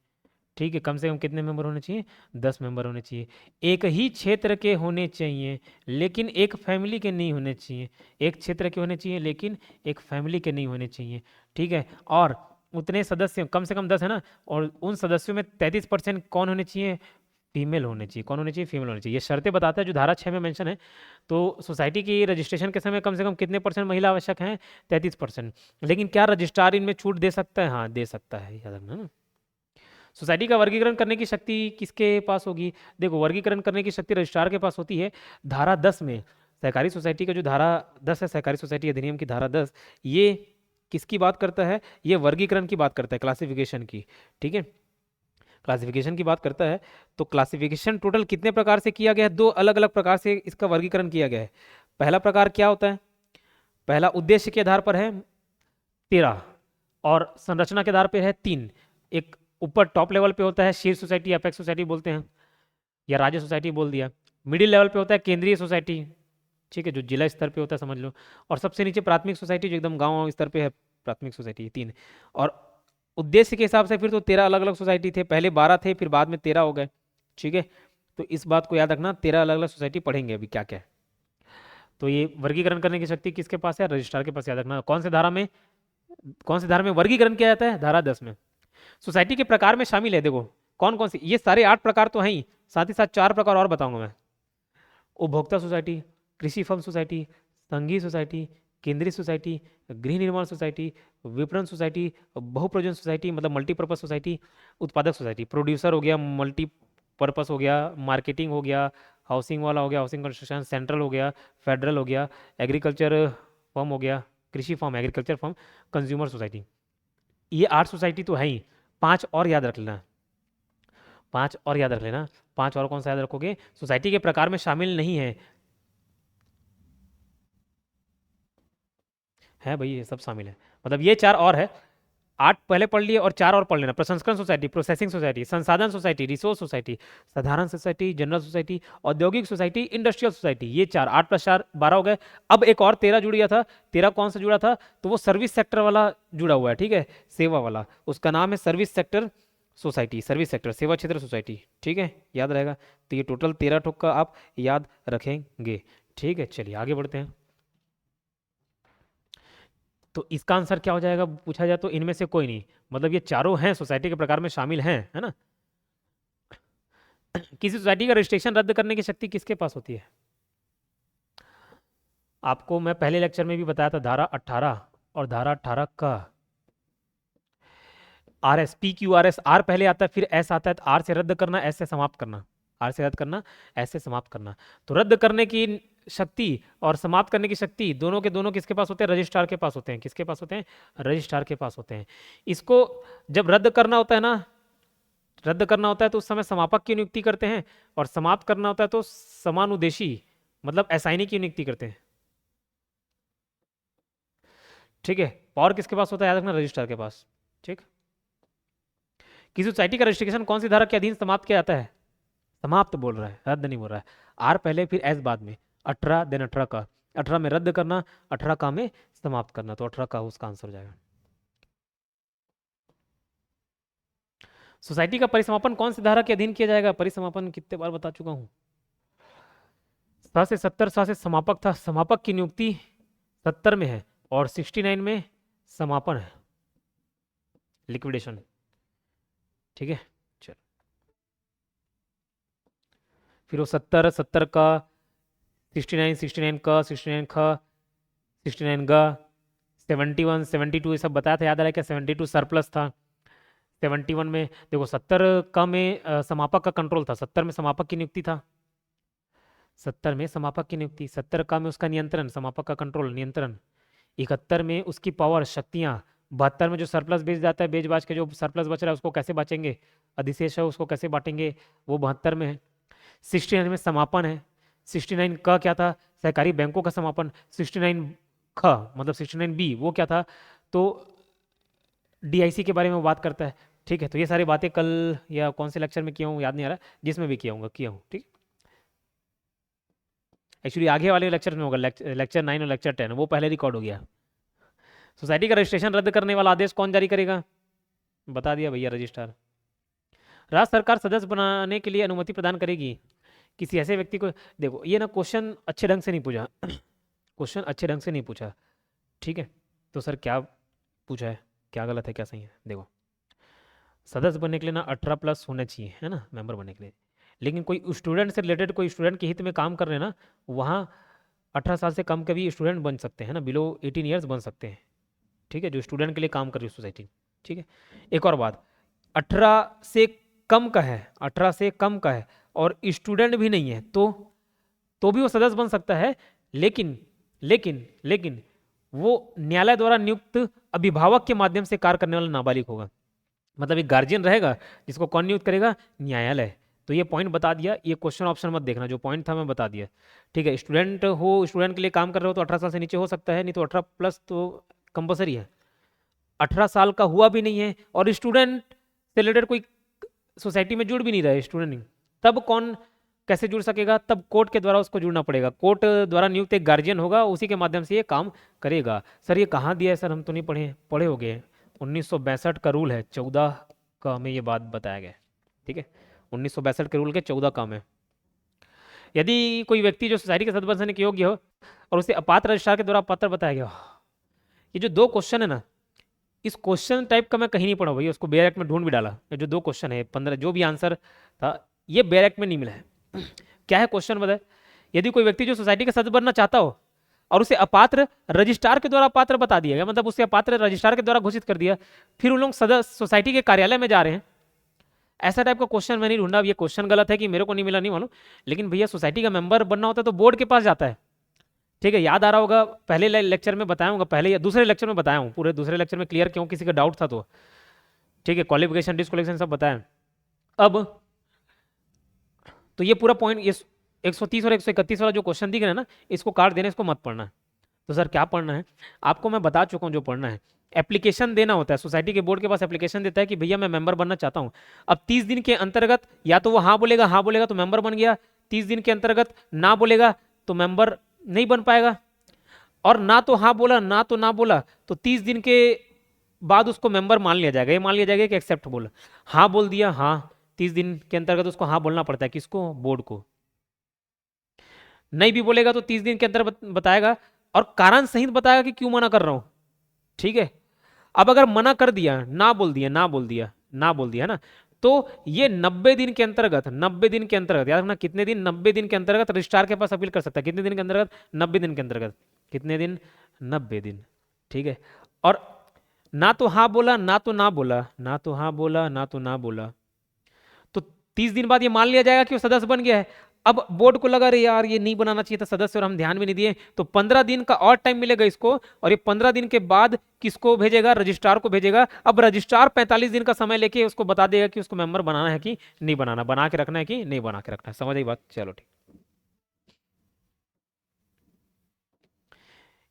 ठीक है। कम से कम कितने मेंबर होने चाहिए? 10 मेंबर होने चाहिए। एक ही क्षेत्र के होने चाहिए लेकिन एक फैमिली के नहीं होने चाहिए। एक क्षेत्र के होने चाहिए लेकिन एक फैमिली के नहीं होने चाहिए, ठीक है। और उतने सदस्य कम से कम 10 है ना, और उन सदस्यों में 33% कौन होने चाहिए, फीमेल होने चाहिए। कौन होने चाहिए, फीमेल होने चाहिए। ये शर्तें बताता है जो धारा 6 में मेंशन है। तो सोसाइटी की रजिस्ट्रेशन के समय कम से कम कितने परसेंट महिला आवश्यक हैं, 33%। लेकिन क्या रजिस्ट्रार इनमें छूट दे सकता है, हाँ दे सकता है, याद रखना ना। सोसाइटी का वर्गीकरण करने की शक्ति किसके पास होगी, देखो वर्गीकरण करने की शक्ति रजिस्ट्रार के पास होती है। धारा 10 में सहकारी सोसाइटी का जो धारा 10 है, सहकारी सोसाइटी अधिनियम की धारा 10, ये किसकी बात करता है, ये वर्गीकरण की बात करता है, क्लासिफिकेशन की। ठीक है, क्लासिफिकेशन की बात करता है। तो क्लासिफिकेशन टोटल कितने प्रकार से किया गया है, दो अलग अलग प्रकार से इसका वर्गीकरण किया गया है। पहला प्रकार क्या होता है, पहला उद्देश्य के आधार पर है 13, और संरचना के आधार पर है 3। एक ऊपर टॉप लेवल पे होता है शीर्ष सोसाइटी, अपेक्स सोसाइटी बोलते हैं, या राज्य सोसाइटी बोल दिया। मिडिल लेवल पे होता है केंद्रीय सोसाइटी, ठीक है, जो जिला स्तर पे होता है समझ लो। और सबसे नीचे प्राथमिक सोसाइटी, जो एकदम गांव स्तर पे है, प्राथमिक सोसाइटी, 3। और उद्देश्य के हिसाब से फिर तो 13 अलग अलग सोसाइटी थे, पहले 12 थे, फिर बाद में 13 हो गए। ठीक है, तो इस बात को याद रखना, 13 अलग अलग सोसाइटी पढ़ेंगे अभी क्या क्या है। तो ये वर्गीकरण करने की शक्ति किसके पास है, रजिस्ट्रार के पास। याद रखना कौन से धारा में, कौन से धारा में वर्गीकरण किया जाता है, धारा 10 में। सोसाइटी के प्रकार में शामिल है, देखो कौन कौन सी, ये सारे 8 प्रकार तो हैं ही, साथ ही साथ 4 प्रकार और बताऊंगा मैं। उपभोक्ता सोसाइटी, कृषि फर्म सोसाइटी, संघीय सोसाइटी, केंद्रीय सोसाइटी, गृह निर्माण सोसाइटी, विपणन सोसाइटी, बहुप्रयोजन सोसाइटी मतलब मल्टीपर्पज सोसाइटी, उत्पादक सोसाइटी, प्रोड्यूसर हो गया, मल्टीपर्पज हो गया, मार्केटिंग हो गया, हाउसिंग वाला हो गया, हाउसिंग कंस्ट्रक्शन, सेंट्रल हो गया, फेडरल हो गया, एग्रीकल्चर फर्म हो गया, कृषि firm, agriculture firm, consumer society. ये 8 सोसाइटी तो है ही, 5 और याद रख लेना, 5 और याद रख लेना। 5 और कौन सा याद रखोगे, सोसाइटी के प्रकार में शामिल नहीं है, है भाई ये सब शामिल है, मतलब ये 4 और है। 8 पहले पढ़ लिए और 4 और पढ़ लेना। प्रसंस्करण सोसाइटी, प्रोसेसिंग सोसाइटी, संसाधन सोसाइटी, रिसोर्स सोसाइटी, साधारण सोसाइटी, जनरल सोसाइटी, औद्योगिक सोसाइटी, इंडस्ट्रियल सोसाइटी। ये 4, 8 + 4 12 हो गए। अब एक और 13 जुड़ गया था। 13 कौन सा जुड़ा था, तो वो सर्विस सेक्टर वाला जुड़ा हुआ है, ठीक है, सेवा वाला, उसका नाम है service sector society, service sector सेवा क्षेत्र सोसाइटी। ठीक है, याद रहेगा। तो ये टोटल 13 ठोक का आप याद रखेंगे। ठीक है, चलिए आगे बढ़ते हैं। तो इसका आंसर क्या हो जाएगा, पूछा जाए तो इनमें से कोई नहीं, मतलब ये चारों हैं, सोसाइटी के प्रकार में शामिल हैं, है ना। किसी सोसाइटी का रजिस्ट्रेशन रद्द करने की शक्ति किसके पास होती है, आपको मैं पहले लेक्चर में भी बताया था, धारा 18 और धारा 18 का R S, P Q R S, R पहले आता है फिर एस आता है, तो आर से रद्द करना, एस से समाप्त करना, आर से रद्द करना, एस से समाप्त करना। तो रद्द करने की शक्ति और समाप्त करने की शक्ति दोनों के दोनों किसके पास होते हैं, रजिस्ट्रार के पास होते हैं। किसके पास होते हैं, रजिस्ट्रार के पास होते हैं। इसको जब रद्द करना होता है ना, रद्द करना होता है तो उस समय समापक की नियुक्ति करते हैं, और समाप्त करना होता है तो समानुदेशी मतलब असाइनी की नियुक्ति करते हैं। ठीक है, पावर किसके पास होता है, याद रखना, रजिस्ट्रार के पास। ठीक, किसी सोसाइटी का रजिस्ट्रेशन कौन सी धारा के अधीन समाप्त किया जाता है, समाप्त बोल रहा है, रद्द नहीं बोल रहा है। आर पहले फिर एस बाद में, 18 देन 18 का, 18 में रद्द करना, 18 का में समाप्त करना, तो 18 का उसका आंसर हो जाएगा। सोसाइटी का परिसमापन कौन सी धारा के अधीन किया जाएगा, परिसमापन कितने बार बता चुका हूं, 7 से 70 7 से समापक था, समापक की नियुक्ति 70 में है, और 69 में समापन है, लिक्विडेशन। ठीक है, चल फिर वो 70 70 का, 69 69 का, 69 का, 69 का, 71 72 ये सब बताया था, याद आ रहा है क्या, 72 सरप्लस था। 71 में देखो 70 का में समापक का कंट्रोल था, 70 में समापक की नियुक्ति था, 70 में समापक की नियुक्ति, 70 का में उसका नियंत्रण, समापक का कंट्रोल नियंत्रण, 71 में उसकी पावर शक्तियाँ, 72 में जो सरप्लस बेच जाता है, बेच बाच के जो सरप्लस बच रहा है उसको कैसे बांटेंगे, अधिशेष है उसको कैसे बांटेंगे, वो 72 में है। 69 में समापन है। 69 का क्या था, सहकारी बैंकों का समापन। 69 ख मतलब 69 बी वो क्या था, तो डीआईसी के बारे में बात करता है। ठीक है, तो ये सारी बातें कल या कौन से लेक्चर में किया हूँ याद नहीं आ रहा, जिसमें भी किया हूँ। ठीक, एक्चुअली आगे वाले लेक्चर में होगा, लेक्चर 9 और लेक्चर 10 वो पहले रिकॉर्ड हो गया। सोसाइटी का रजिस्ट्रेशन रद्द करने वाला आदेश कौन जारी करेगा, बता दिया भैया, रजिस्ट्रार। राज्य सरकार सदस्य बनाने के लिए अनुमति प्रदान करेगी किसी ऐसे व्यक्ति को, देखो ये ना क्वेश्चन अच्छे ढंग से नहीं पूछा, क्वेश्चन अच्छे ढंग से नहीं पूछा। ठीक है, तो सर क्या पूछा है, क्या गलत है क्या सही है? देखो, सदस्य बनने के लिए ना 18+ होना चाहिए, है ना, मेंबर बनने के लिए। लेकिन कोई स्टूडेंट से रिलेटेड, कोई स्टूडेंट के हित में काम कर रहे हैं ना, वहाँ 18 साल से कम के भी स्टूडेंट बन सकते हैं ना, बिलो 18 ईयर्स बन सकते हैं। ठीक है, जो स्टूडेंट के लिए काम कर रही है सोसाइटी। ठीक है, एक और बात, 18 से कम का है और स्टूडेंट भी नहीं है, तो भी वो सदस्य बन सकता है। लेकिन लेकिन वो न्यायालय द्वारा नियुक्त अभिभावक के माध्यम से कार्य करने वाला नाबालिग होगा। मतलब एक गार्जियन रहेगा जिसको कौन नियुक्त करेगा? न्यायालय। तो ये पॉइंट बता दिया, ये क्वेश्चन ऑप्शन मत देखना, जो पॉइंट था मैं बता दिया। ठीक है, स्टूडेंट हो, स्टूडेंट के लिए काम कर रहे हो तो 18 साल से नीचे हो सकता है, नहीं तो 18+ तो कंपलसरी है। 18 साल का हुआ भी नहीं है और स्टूडेंट से रिलेटेड कोई सोसाइटी में जुड़ भी नहीं रहा है, स्टूडेंट नहीं, तब कौन कैसे जुड़ सकेगा? तब कोर्ट के द्वारा उसको जुड़ना पड़ेगा। कोर्ट द्वारा नियुक्त एक गार्जियन होगा, उसी के माध्यम से ये काम करेगा। सर ये कहाँ दिया है सर? हम तो नहीं पढ़े हो गए। 1962 का रूल है, 14 का में ये बात बताया गया है। ठीक है, 1962 के रूल के 14 का में, यदि कोई व्यक्ति जो सोसाइटी के सदस्य बनने के योग्य हो और उसे अपात्र रजिस्ट्रार के द्वारा पात्र बताया गया हो। ये जो दो क्वेश्चन है ना, इस क्वेश्चन टाइप का मैं कहीं नहीं पढ़ा भैया, उसको बेयर एक्ट में ढूंढ भी डाला। ये जो दो क्वेश्चन है 15 जो भी आंसर था, ये बेयर एक्ट में नहीं मिला है। क्या है क्वेश्चन बताए? यदि कोई व्यक्ति जो सोसाइटी का सदस्य बनना चाहता हो और उसे अपात्र रजिस्ट्रार के द्वारा पात्र बता दिया गया, मतलब उसे अपात्र रजिस्ट्रार के द्वारा घोषित कर दिया, फिर उन लोग सदस्य सोसाइटी के कार्यालय में जा रहे हैं, ऐसा टाइप का क्वेश्चन मैं नहीं ढूंढा। ये क्वेश्चन गलत है कि मेरे को नहीं मिला नहीं मालूम, लेकिन भैया सोसाइटी का मेंबर बनना होता है तो बोर्ड के पास जाता है। ठीक है, याद आ रहा होगा, पहले लेक्चर में बताया होगा, पहले या दूसरे लेक्चर में बताया हूँ, पूरे दूसरे लेक्चर में क्लियर क्यों, किसी का डाउट था तो। ठीक है, क्वालिफिकेशन डिस्क्वालिफिकेशन सब बताया। अब तो ये पूरा पॉइंट, ये 130 और 131 वाला जो क्वेश्चन दिख रहा है ना, इसको काट देना, इसको मत पढ़ना। तो सर क्या पढ़ना है? आपको मैं बता चुका हूँ जो पढ़ना है। एप्लीकेशन देना होता है, सोसाइटी के बोर्ड के पास एप्लीकेशन देता है कि भैया मैं मेंबर बनना चाहता हूँ। अब 30 दिन के अंतर्गत या तो वो हाँ बोलेगा तो मेंबर बन गया, 30 दिन के अंतर्गत ना बोलेगा तो मेंबर नहीं बन पाएगा, और ना तो हाँ बोला ना बोला तो 30 दिन के बाद उसको मेंबर मान लिया जाएगा। ये मान लिया जाएगा कि एक्सेप्ट बोला, हाँ बोल दिया, हाँ 30 दिन के अंतर्गत उसको हाँ बोलना पड़ता है, किसको? बोर्ड को। नहीं भी बोलेगा तो 30 दिन के अंदर बताएगा और कारण सहित बताएगा कि क्यों मना कर रहा हूं। ठीक है, अब अगर मना कर दिया, ना बोल दिया ना, तो ये 90 दिन के अंतर्गत, 90 दिन के अंतर्गत, याद रखना कितने दिन? 90 दिन के अंतर्गत रजिस्ट्रार के पास अपील कर सकता है। कितने दिन के अंतर्गत? 90 दिन के अंतर्गत। कितने दिन? 90 दिन। ठीक है, और ना तो हाँ बोला ना तो ना बोला, ना तो हाँ बोला ना तो ना बोला, तो 30 दिन बाद ये मान लिया जाएगा कि वो सदस्य बन गया है। अब बोर्ड को लगा, अरे यार ये नहीं बनाना चाहिए था सदस्य और हम ध्यान भी नहीं दिए, तो 15 दिन का और टाइम मिलेगा इसको, और ये 15 दिन के बाद किसको भेजेगा? रजिस्ट्रार को भेजेगा। अब रजिस्ट्रार 45 दिन का समय लेके उसको बता देगा कि उसको मेंबर बनाना है कि नहीं बनाना, बना के रखना है कि नहीं बना के रखना है। समझ आई बात? चलो ठीक।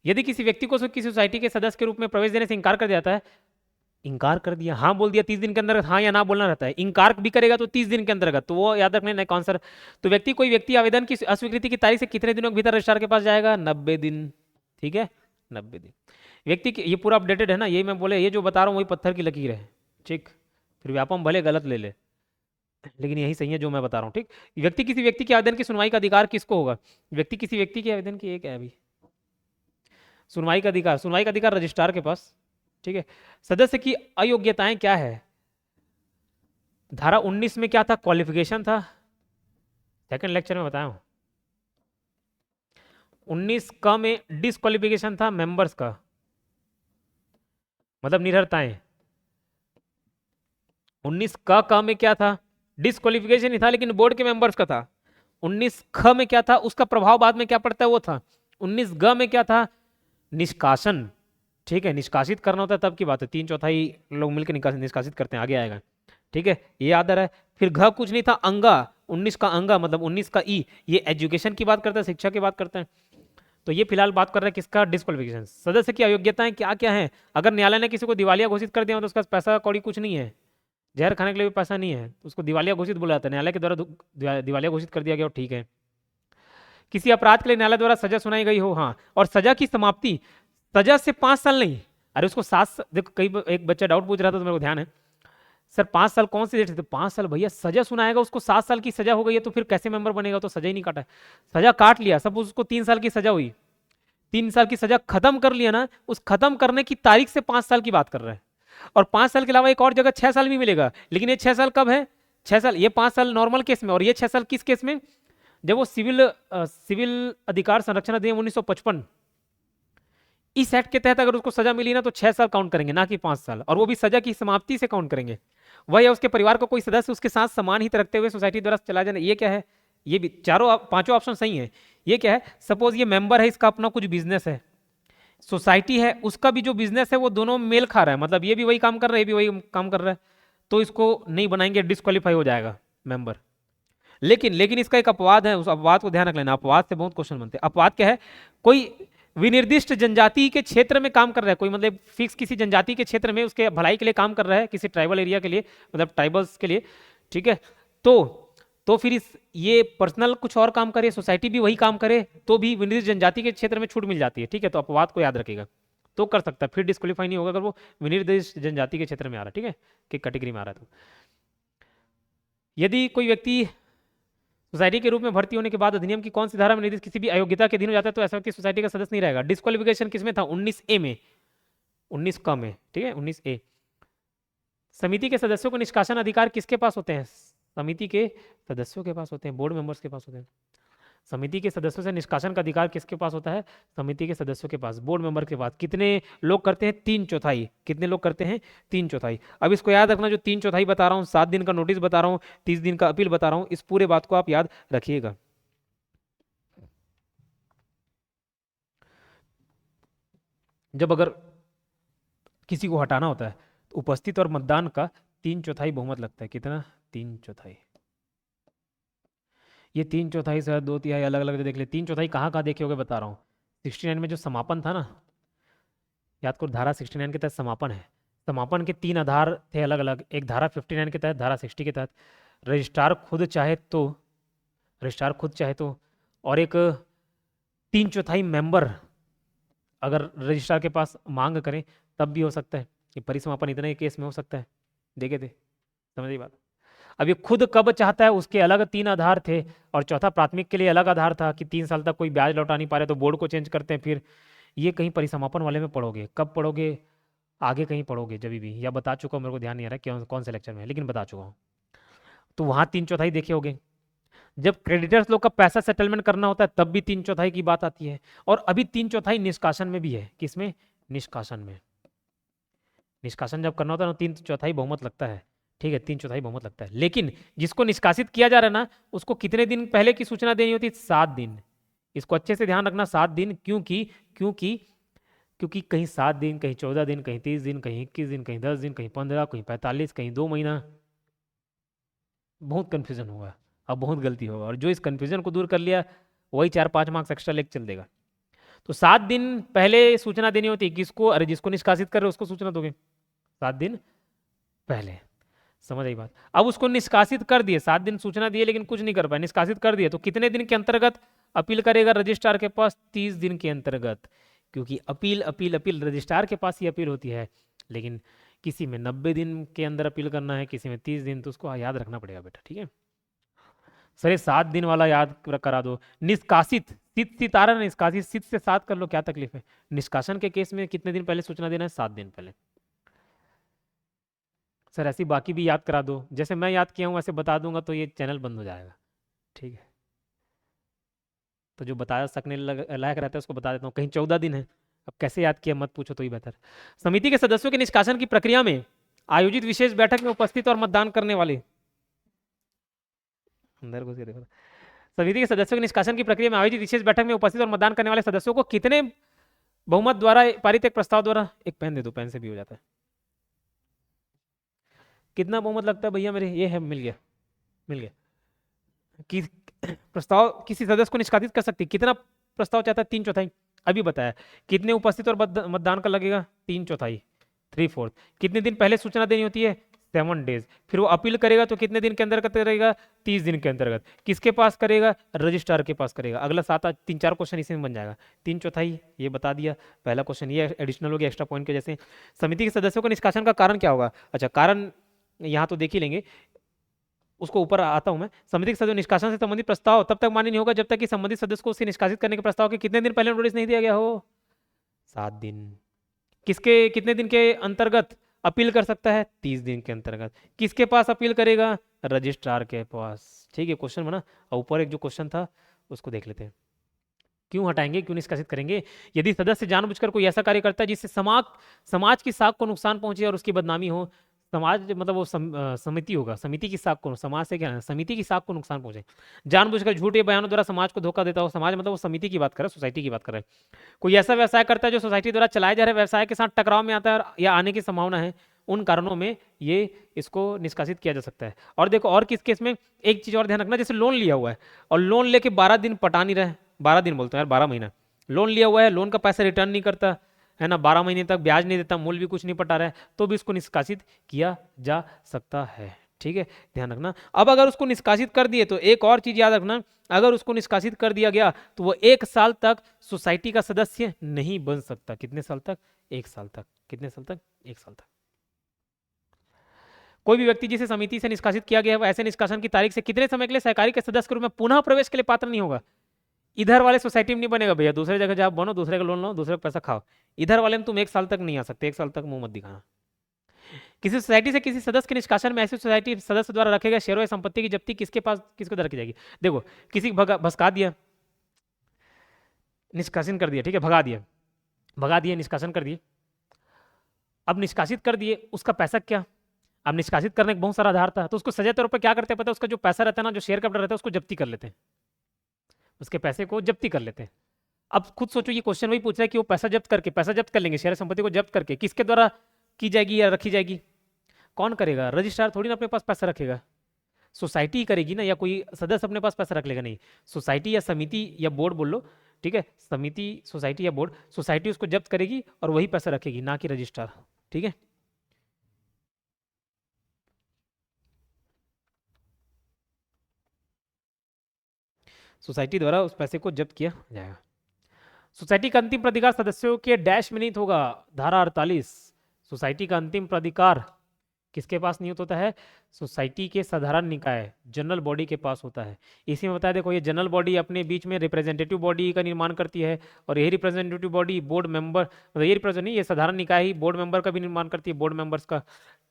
यदि किसी व्यक्ति को किसी सोसाइटी के सदस्य के रूप में प्रवेश देने से इनकार कर जाता है, इनकार कर दिया, हाँ बोल दिया, 30 दिन के अंदर हाँ या ना बोलना रहता है, इनकार भी करेगा तो 30 दिन के अंतर्गत, तो वो याद रखना है आंसर। तो कोई व्यक्ति आवेदन की अस्वीकृति की तारीख से कितने दिनों के भीतर रजिस्ट्रार के पास जाएगा? 90 दिन। ठीक है, 90 दिन। व्यक्ति की ये पूरा अपडेटेड है ना, यही मैं बोले, ये जो बता रहा हूँ वही पत्थर की लकीर है। ठीक, फिर व्यापम भले गलत ले ले, लेकिन यही सही है जो मैं बता रहा हूँ। ठीक, किसी व्यक्ति के आवेदन की सुनवाई का अधिकार किसको होगा? किसी व्यक्ति के आवेदन की एक है अभी सुनवाई का अधिकार रजिस्ट्रार के पास। ठीक है, सदस्य की अयोग्यताएं क्या है? धारा 19 में क्या था? क्वालिफिकेशन था, सेकंड लेक्चर में बताया हूं। 19 का में डिस्क्वालिफिकेशन था मेंबर्स का, मतलब निरर्ताएं। 19 का में क्या था? डिस्क्वालिफिकेशन ही था, लेकिन बोर्ड के मेंबर्स का था। 19 ख में क्या था? उसका प्रभाव बाद में क्या पड़ता है वो था। 19 ग में क्या था? निष्कासन। ठीक है, निष्कासित करना होता है तब की बात है, 3/4 लोग मिलकर निष्कासित करते हैं, आगे आएगा। ठीक है, ये याद आ रहा है। फिर घ कुछ नहीं था, अंगा। 19 का अंगा मतलब 19 का ई, ये एजुकेशन की बात करता है, शिक्षा की बात करते हैं। तो ये फिलहाल बात कर रहे हैं किसका? डिस्क्वालिफिकेशन। सदस्य की अयोग्यताएं क्या क्या है? अगर न्यायालय ने किसी को दिवालिया घोषित कर दिया तो उसका पैसा कौड़ी कुछ नहीं है, जहर खाने के लिए भी पैसा नहीं है, उसको दिवालिया घोषित बोला जाता है। न्यायालय के द्वारा दिवालिया घोषित कर दिया गया, ठीक है। किसी अपराध के लिए न्यायालय द्वारा सजा सुनाई गई हो, हाँ, और सजा की समाप्ति सजा से 5 साल नहीं, अरे उसको 7 देखो, कई एक बच्चा डाउट पूछ रहा था तो मेरे को ध्यान है, सर 5 साल कौन सी डेट से? 5 साल भैया, सजा सुनाएगा उसको, 7 साल की सजा हो गई है तो फिर कैसे मेंबर बनेगा? तो सजा ही नहीं काटा है, सजा काट लिया, सब उसको 3 साल की सजा हुई, 3 साल की सजा खत्म कर लिया ना, उस खत्म करने की तारीख से 5 साल की बात कर रहे हैं। और 5 साल के अलावा एक और जगह 6 साल भी मिलेगा, लेकिन ये 6 साल कब है? 6 साल, ये 5 साल नॉर्मल केस में, और ये 6 साल किस केस में? जब वो सिविल अधिकार संरक्षण अधिनियम 1955 इस एक्ट के तहत अगर उसको सजा मिली ना तो 6 साल काउंट करेंगे, ना कि 5 साल, और वो भी सजा की समाप्ति से काउंट करेंगे। वह या उसके परिवार का कोई सदस्य उसके साथ समान हित रखते हुए सोसाइटी द्वारा चला जाना। ये क्या है? ये भी पांचों ऑप्शन सही है। ये क्या है? सपोज ये मेंबर है, इसका अपना कुछ बिजनेस है, सोसाइटी है उसका भी जो बिजनेस है वो दोनों मेल खा रहा है, मतलब ये भी वही काम कर रहा है, ये भी वही काम कर रहा है, तो इसको नहीं बनाएंगे, डिस्क्वालीफाई हो जाएगा मेंबर। लेकिन लेकिन इसका एक अपवाद है, उस अपवाद को ध्यान रख लेना, अपवाद से बहुत क्वेश्चन बनते हैं। अपवाद क्या है? कोई विनिर्दिष्ट जनजाति के क्षेत्र में काम कर रहा है, कोई मतलब फिक्स किसी जनजाति के क्षेत्र में उसके भलाई के लिए काम कर रहा है, किसी ट्राइबल एरिया के लिए, मतलब ट्राइबल्स के लिए, ठीक है, तो फिर ये पर्सनल कुछ और काम करे, सोसाइटी भी वही काम करे, तो भी विनिर्दिष्ट जनजाति के क्षेत्र में छूट मिल जाती है, ठीक है। तो अपवाद को याद रखेगा, तो कर सकता है, फिर डिस्क्वालीफाई नहीं होगा अगर वो विनिर्दिष्ट जनजाति के क्षेत्र में आ रहा है, ठीक है, कि कैटेगरी में आ रहा है। तो यदि कोई व्यक्ति सोसाइटी के रूप में भर्ती होने के बाद अधिनियम की कौन सी धारा में निर्दिष्ट किसी भी अयोग्यता के अधीन हो जाता है तो ऐसा व्यक्ति सोसाइटी का सदस्य नहीं रहेगा। डिस्क्वालिफिकेशन किसमें था? 19A में, 19 का में, ठीक है, 19A। समिति के सदस्यों को निष्कासन अधिकार किसके पास होते हैं? समिति के सदस्यों के पास होते हैं, बोर्ड मेंबर्स के पास होते हैं। समिति के सदस्यों से निष्कासन का अधिकार किसके पास होता है? समिति के सदस्यों के पास, बोर्ड मेंबर के पास। कितने लोग करते हैं? 3/4। कितने लोग करते हैं? 3/4। अब इसको याद रखना, जो 3/4 बता रहा हूँ, 7 दिन का नोटिस बता रहा हूँ, 30 दिन का अपील बता रहा हूँ, इस पूरे बात को आप याद रखिएगा। जब अगर किसी को हटाना होता है तो उपस्थित और मतदान का 3/4 बहुमत लगता है। कितना? 3/4। ये 3/4 से 2/3 अलग अलग देख ले। 3/4 कहाँ कहाँ देखे होगे बता रहा हूँ। 69 में जो समापन था ना, याद करो, धारा 69 के तहत समापन है। समापन के 3 आधार थे अलग अलग, एक धारा 59 के तहत, धारा 60 के तहत। रजिस्ट्रार खुद चाहे तो, रजिस्ट्रार खुद चाहे तो, और एक 3/4 मेंबर अगर रजिस्ट्रार के पास मांग करें तब भी हो सकता है। ये परिसमापन इतने केस में हो सकता है, देखे थे, समझिए बात। अब ये खुद कब चाहता है, उसके अलग 3 आधार थे, और चौथा प्राथमिक के लिए अलग आधार था कि 3 साल तक कोई ब्याज लौटा नहीं पा रहे तो बोर्ड को चेंज करते हैं। फिर ये कहीं परिसमापन वाले में पढ़ोगे, कब पढ़ोगे? आगे कहीं पढ़ोगे जब भी, या बता चुका हूँ, मेरे को ध्यान नहीं आ रहा है कौन से लेक्चर में है, लेकिन बता चुका हूँ। तो वहाँ 3/4 देखे होगे। जब क्रेडिटर्स लोग का पैसा सेटलमेंट करना होता है तब भी 3/4 की बात आती है, और अभी 3/4 निष्कासन में भी है। किसमें? निष्कासन में। निष्कासन जब करना होता है ना 3/4 बहुमत लगता है, ठीक है, 3/4 बहुमत लगता है। लेकिन जिसको निष्कासित किया जा रहा है ना, उसको कितने दिन पहले की सूचना देनी होती है? 7 दिन। इसको अच्छे से ध्यान रखना, 7 दिन। क्योंकि क्योंकि क्योंकि कहीं 7 दिन, कहीं 14 दिन, कहीं 30 दिन, कहीं 21 दिन, कहीं 10 दिन, कहीं 15, कहीं 45, कहीं 2 महीना, बहुत कन्फ्यूजन होगा, अब बहुत गलती होगा। और जो इस कन्फ्यूजन को दूर कर लिया वही 4-5 मार्क्स एक्स्ट्रा लेके चल देगा। तो 7 दिन पहले सूचना देनी होती है। किसको? अरे जिसको निष्कासित कर रहे हो उसको सूचना दोगे 7 दिन पहले। समझ आई बात? अब उसको निष्कासित कर दिए, 7 दिन सूचना दिए लेकिन कुछ नहीं कर पाए, निष्कासित कर दिए, तो कितने दिन के अंतर्गत अपील करेगा रजिस्ट्रार के पास? 30 दिन के अंतर्गत। क्योंकि अपील अपील अपील रजिस्ट्रार के पास ही अपील होती है, लेकिन किसी में 90 दिन के अंदर अपील करना है, किसी में 30 दिन, तो उसको याद रखना पड़ेगा बेटा, ठीक है। सर ये 7 दिन वाला याद करा दो। निष्कासित, सित सितारा निष्कासित, सित से 7 कर लो, क्या तकलीफ है। निष्कासन के केस में कितने दिन पहले सूचना देना है? 7 दिन पहले। सर ऐसी बाकी भी याद करा दो, जैसे मैं याद किया हूँ वैसे बता दूंगा तो ये चैनल बंद हो जाएगा, ठीक है। तो जो बता सकने लायक रहता है उसको बता देता हूँ। कहीं 14 दिन है, अब कैसे याद किया मत पूछो तो ही बेहतर। समिति के सदस्यों के निष्कासन की प्रक्रिया में आयोजित विशेष बैठक में उपस्थित और मतदान करने वाले, अंदर घुस के देखो, समिति के सदस्यों के निष्कासन की प्रक्रिया में आयोजित विशेष बैठक में उपस्थित और मतदान करने वाले सदस्यों को कितने बहुमत द्वारा पारित एक प्रस्ताव द्वारा, एक पेन दे दो, पेन से भी हो जाता है। कितना बहुमत लगता है भैया मेरे? ये है, मिल गया, मिल गया। कि प्रस्ताव किसी सदस्य को निष्कासित कर सकती, कितना प्रस्ताव चाहता है? 3/4। अभी बताया। कितने उपस्थित और मतदान का लगेगा? 3/4, 3/4। कितने दिन पहले सूचना देनी होती है? 7 डेज। फिर वो अपील करेगा तो कितने दिन के अंतर्गत करेगा? 30 दिन के अंतर्गत। किसके पास करेगा? रजिस्ट्रार के पास करेगा। अगला 3-4 क्वेश्चन इसी में बन जाएगा। 3/4 ये बता दिया, पहला क्वेश्चन ये एडिशनल हो गया एक्स्ट्रा पॉइंट के जैसे। समिति के सदस्यों को निष्कासन का कारण क्या होगा? अच्छा, कारण यहाँ तो देख ही लेंगे, उसको ऊपर आता हूं मैं। समिति के सदस्य निष्कासन से संबंधित प्रस्ताव तब तक मान्य नहीं होगा जब तक कि संबंधित सदस्य को उसे निष्कासित करने के प्रस्ताव के कितने दिन पहले नोटिस नहीं दिया गया हो? 7 दिन। किसके कितने दिन के अंतर्गत अपील कर सकता है 30 दिन के अंतर्गत। किसके पास अपील करेगा? रजिस्ट्रार के पास। ठीक है, क्वेश्चन बना। और ऊपर एक जो क्वेश्चन था उसको देख लेते हैं। क्यों हटाएंगे, क्यों निष्कासित करेंगे? यदि सदस्य जानबूझकर कोई ऐसा कार्य करता है जिससे समाज की साख को नुकसान पहुंचे और उसकी बदनामी हो, समाज मतलब वो समिति होगा, समिति की साख को, समाज से क्या है, समिति की साख को नुकसान पहुंचे, जानबूझकर झूठे बयानों द्वारा समाज को धोखा देता हो, समाज मतलब वो समिति की बात कर रहा है, सोसाइटी की बात कर रहा है। कोई ऐसा व्यवसाय करता है जो सोसाइटी द्वारा चलाए जा रहे व्यवसाय के साथ टकराव में आता है या आने की संभावना है, उन कारणों में ये इसको निष्कासित किया जा सकता है। और देखो, और किस केस में, एक चीज और ध्यान रखना, जैसे लोन लिया हुआ है और लोन लेके 12 दिन पटा नहीं रहे, 12 दिन बोलते हैं यार, 12 महीना लोन लिया हुआ है, लोन का पैसा रिटर्न नहीं करता है ना, 12 महीने तक ब्याज नहीं देता, मूल भी कुछ नहीं पटा रहा है, तो भी इसको निष्कासित किया जा सकता है। ठीक है, ध्यान रखना। अब अगर उसको निष्कासित कर दिए तो एक और चीज याद रखना, अगर उसको निष्कासित कर दिया गया तो वो 1 साल तक सोसाइटी का सदस्य नहीं बन सकता। कितने साल तक? 1 साल तक। कितने साल तक? 1 साल तक। कोई भी व्यक्ति जिसे समिति से निष्कासित किया गया है वो ऐसे निष्कासन की तारीख से कितने समय के लिए सहकारी के सदस्य के रूप में पुनः प्रवेश के लिए पात्र नहीं होगा? इधर वाले सोसाइटी में नहीं बनेगा भैया, दूसरे जगह जाओ, बनो, दूसरे का लोन लो, दूसरे का पैसा खाओ। इधर वाले में तुम 1 साल तक नहीं आ सकते, 1 साल तक मुंह मत दिखाना। किसी सोसाइटी से किसी सदस्य के निष्कासन में ऐसी सोसाइटी सदस्य द्वारा रखे गए शेयरों या संपत्ति की जब्ती किसके पास, किसको द्वारा की जाएगी? देखो, किसी को भसका दिया, निष्कासन कर दिया, ठीक है, भगा दिया, निष्कासन कर दिए। अब निष्कासित कर दिए, उसका पैसा क्या? अब निष्कासित करने का बहुत सारा आधार था, तो उसको सजा तौर पर क्या करते हैं पता है? उसका जो पैसा रहता है ना, जो शेयर कैपिटल रहता है, उसको जब्ती कर लेते हैं, उसके पैसे को जब्ती कर लेते हैं। अब खुद सोचो, ये क्वेश्चन वही पूछ रहा है कि वो पैसा जब्त कर लेंगे, शेयर संपत्ति को जब्त करके किसके द्वारा की जाएगी या रखी जाएगी? कौन करेगा? रजिस्ट्रार थोड़ी ना अपने पास पैसा रखेगा, सोसाइटी ही करेगी ना, या कोई सदस्य अपने पास पैसा रख लेगा? नहीं, सोसाइटी या समिति या बोर्ड बोल लो, ठीक है, समिति, सोसाइटी या बोर्ड, सोसाइटी उसको जब्त करेगी और वही पैसा रखेगी, ना कि रजिस्ट्रार। ठीक है, सोसाइटी द्वारा उस पैसे को जब्त किया जाएगा। सोसाइटी का अंतिम प्राधिकार सदस्यों के डैश में निहित होगा। धारा 48, सोसाइटी का अंतिम प्राधिकार किसके पास नियुक्त होता है? सोसाइटी के साधारण निकाय, जनरल बॉडी के पास होता है। इसी में बताया, देखो, ये जनरल बॉडी अपने बीच में रिप्रेजेंटेटिव बॉडी का निर्माण करती है, और यही रिप्रेजेंटेटिव बॉडी बोर्ड मेंबर, मतलब ये रिप्रेजेंट नहीं, ये साधारण निकाय ही बोर्ड मेंबर का भी निर्माण करती है, बोर्ड मेंबर्स का।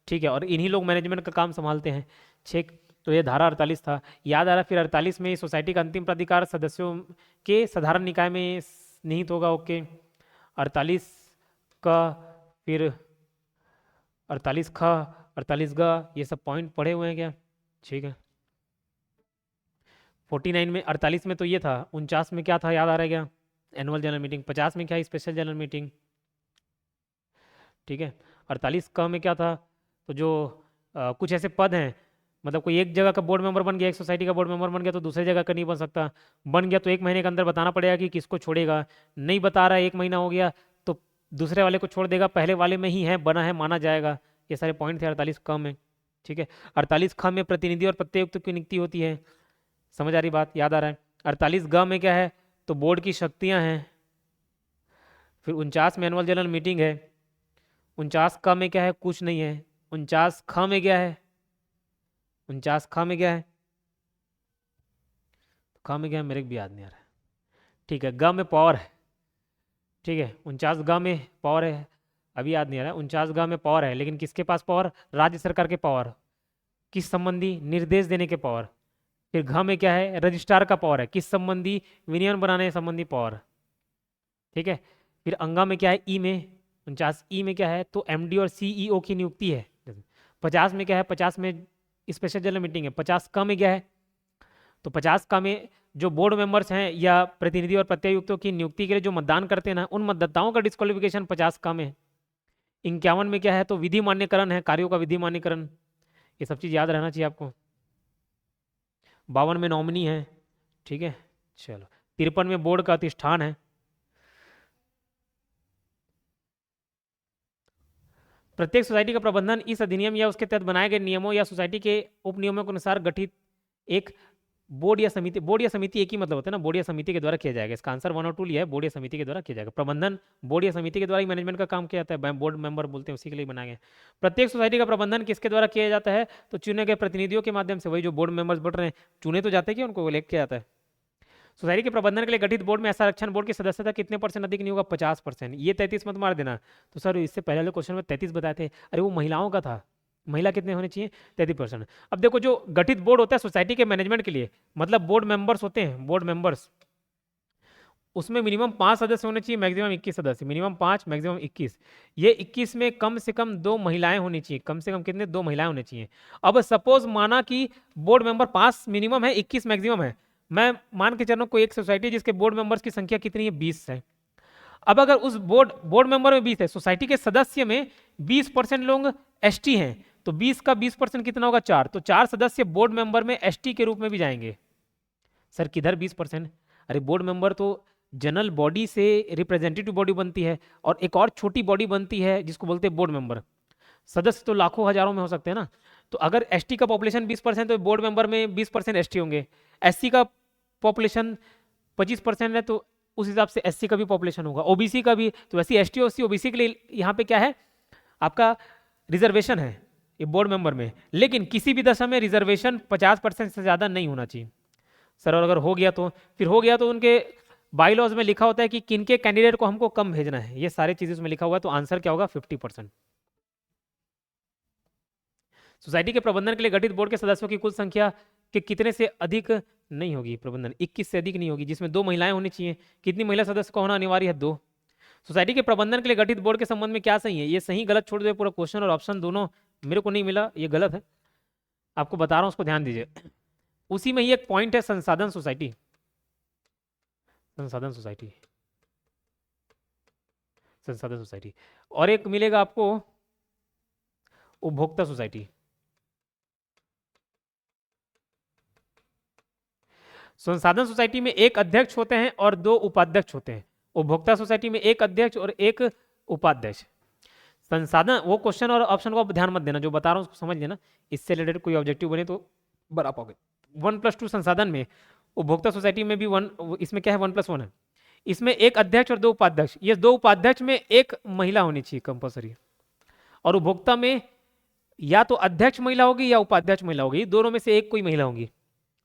ठीक है, और इन्हीं लोग मैनेजमेंट का काम संभालते हैं। ठीक, तो ये धारा 48 था, याद आ रहा। फिर 48 में सोसाइटी का अंतिम प्राधिकार सदस्यों के साधारण निकाय में निहित होगा। ओके, 48 का, फिर 48 का, 48 का, ये सब पॉइंट पढ़े हुए हैं क्या? ठीक है, 49 में, 48 में तो ये था, 49 में क्या था, याद आ रहा है क्या? Annual general meeting. 50 में क्या? Special general meeting. ठीक है, 48 का में क्या था? तो जो कुछ ऐसे पद हैं, मतलब कोई एक जगह का बोर्ड मेंबर बन गया, एक सोसाइटी का बोर्ड मेंबर बन गया, तो दूसरे जगह का नहीं बन सकता। बन गया तो 1 महीने के अंदर बताना पड़ेगा कि किसको छोड़ेगा। नहीं बता रहा है, 1 महीना हो गया, तो दूसरे वाले को छोड़ देगा, पहले वाले में ही है, बना है, माना जाएगा। ये सारे पॉइंट थे 48 क में। ठीक है, 48 ख में प्रतिनिधि और प्रत्यायुक्त की नियुक्ति होती है। समझ आ रही बात? याद आ रहा है? 48 ग में क्या है? तो बोर्ड की शक्तियां हैं। फिर 49 में एनुअल जनरल मीटिंग है। 49 क में क्या है? कुछ नहीं है। 49 ख में क्या है? 49 ख में क्या है? ख में क्या है मेरे को भी याद नहीं आ रहा है। ठीक है, ग में पावर है। ठीक है, 49 ग में पावर है, अभी याद नहीं आ रहा है। 49 ग में पावर है, लेकिन किसके पास पावर? राज्य सरकार के पावर, किस संबंधी? निर्देश देने के पावर। फिर घ में क्या है? रजिस्ट्रार का पावर है, किस संबंधी? विनियम बनाने संबंधी पावर। ठीक है, फिर अंगा में क्या है? ई में, 49 ई में क्या है? तो एमडी और सीईओ की नियुक्ति है। 50 में क्या है? 50 में स्पेशल जनरल मीटिंग है। 50 का में क्या है? तो 50 का में जो बोर्ड मेंबर्स हैं या प्रतिनिधि और प्रत्यायुक्तों की नियुक्ति के लिए जो मतदान करते हैं ना, उन मतदाताओं का डिस्क्वालिफिकेशन 50 का में। 51 में क्या है? तो विधि मान्यकरण है, कार्यों का विधि मान्यकरण। ये सब चीज याद रहना चाहिए आपको। 52 में नॉमिनी है। ठीक है, चलो। 53 में बोर्ड का अधिष्ठान है। प्रत्येक सोसाइटी का प्रबंधन इस अधिनियम या उसके तहत बनाए गए नियमों या सोसाइटी के उपनियमों के अनुसार गठित एक बोर्ड या समिति, बोर्ड या समिति एक ही मतलब होता है ना, बोर्ड या समिति के द्वारा किया जाएगा। इसका आंसर 1 और 2 लिया है, बोर्ड या समिति के द्वारा किया जाएगा। प्रबंधन बोर्ड या समिति के द्वारा ही मैनेजमेंट का काम किया जाता है, बोर्ड मेंबर बोलते हैं, उसी के लिए बनाया गया। प्रत्येक सोसाइटी का प्रबंधन किसके द्वारा किया जाता है? तो चुने गए प्रतिनिधियों के माध्यम से। वही जो बोर्ड मेंबर्स बढ़ रहे हैं, चुने तो जाते हैं कि उनको लेके जाता है। सोसाइटी के प्रबंधन के लिए गठित बोर्ड में ऐसा आरक्षण बोर्ड की सदस्यता कितने परसेंट अधिक नहीं होगा? 50%। ये 33 मत मार देना। तो सर इससे पहले वाले क्वेश्चन में 33 बताए थे, अरे वो महिलाओं का था। महिला कितने होने चाहिए? 33%। अब देखो जो गठित बोर्ड होता है सोसाइटी के मैनेजमेंट के लिए, मतलब बोर्ड मेंबर्स होते हैं, बोर्ड मेंबर्स, उसमें मिनिमम 5 सदस्य होने चाहिए, मैक्सिमम 21 सदस्य। Minimum 5, maximum 21। ये 21 में कम से कम 2 महिलाएं होनी चाहिए। कम से कम कितने? 2 महिलाएं होनी चाहिए। अब सपोज माना कि बोर्ड मेंबर 5 मिनिमम है, 21 मैक्सिमम है। मैं मान के चलूं कोई एक सोसाइटी जिसके बोर्ड मेंबर्स की संख्या कितनी है? 20 है। अब अगर उस बोर्ड मेंबर में 20 है, सोसाइटी के सदस्य में 20% लोग एसटी हैं, तो 20 का 20% कितना होगा? 4। तो 4 सदस्य बोर्ड मेंबर में एसटी के रूप में भी जाएंगे। सर किधर 20%? अरे बोर्ड मेंबर तो जनरल बॉडी से रिप्रेजेंटेटिव बॉडी बनती है, और एक और छोटी बॉडी बनती है जिसको बोलते हैं बोर्ड मेंबर। सदस्य तो लाखों हजारों में हो सकते हैं ना। तो अगर एसटी का पॉपुलेशन 20% तो बोर्ड मेंबर में 20% एसटी होंगे। एससी का पॉपुलेशन 25% है, तो उस हिसाब से एससी का भी पॉपुलेशन होगा, ओबीसी का भी। तो वैसे एसटी और ओबीसी के लिए यहाँ पे क्या है? आपका रिजर्वेशन है ये बोर्ड मेंबर में, लेकिन किसी भी दशा में रिजर्वेशन 50% से ज़्यादा नहीं होना चाहिए। सर और अगर हो गया तो? फिर हो गया तो उनके बाईलॉज में लिखा होता है कि किनके कैंडिडेट को हमको कम भेजना है, ये सारी चीजें उसमें लिखा हुआ है। तो आंसर क्या होगा? 50%। सोसाइटी के प्रबंधन के लिए गठित बोर्ड के सदस्यों की कुल संख्या के कितने से अधिक नहीं होगी? प्रबंधन 21 से अधिक नहीं होगी, जिसमें 2 महिलाएं होनी चाहिए। कितनी महिला सदस्य का होना अनिवार्य है? 2। सोसाइटी के प्रबंधन के लिए गठित बोर्ड के संबंध में क्या सही है? ये सही गलत छोड़ दे, पूरा क्वेश्चन और ऑप्शन दोनों मेरे को नहीं मिला, ये गलत है। आपको बता रहा हूं, उसको ध्यान दीजिए। उसी में ही एक पॉइंट है संसाधन सोसाइटी। संसाधन सोसाइटी, संसाधन सोसाइटी। और एक मिलेगा आपको उपभोक्ता सोसाइटी। संसाधन सोसाइटी में एक अध्यक्ष होते हैं और 2 उपाध्यक्ष होते हैं। उपभोक्ता सोसाइटी में एक अध्यक्ष और एक उपाध्यक्ष। संसाधन, वो क्वेश्चन और ऑप्शन को आप ध्यान मत देना, जो बता रहा हूँ उसको समझ लेना। इससे रिलेटेड कोई ऑब्जेक्टिव बने तो बना पाओगे। 1+2 संसाधन में, उपभोक्ता सोसाइटी में भी 1, इसमें क्या है? 1+1 है। इसमें एक अध्यक्ष और 2 उपाध्यक्ष। ये 2 उपाध्यक्ष में एक महिला होनी चाहिए कंपलसरी। और उपभोक्ता में या तो अध्यक्ष महिला होगी या उपाध्यक्ष महिला होगी, दोनों में से एक कोई महिला होगी।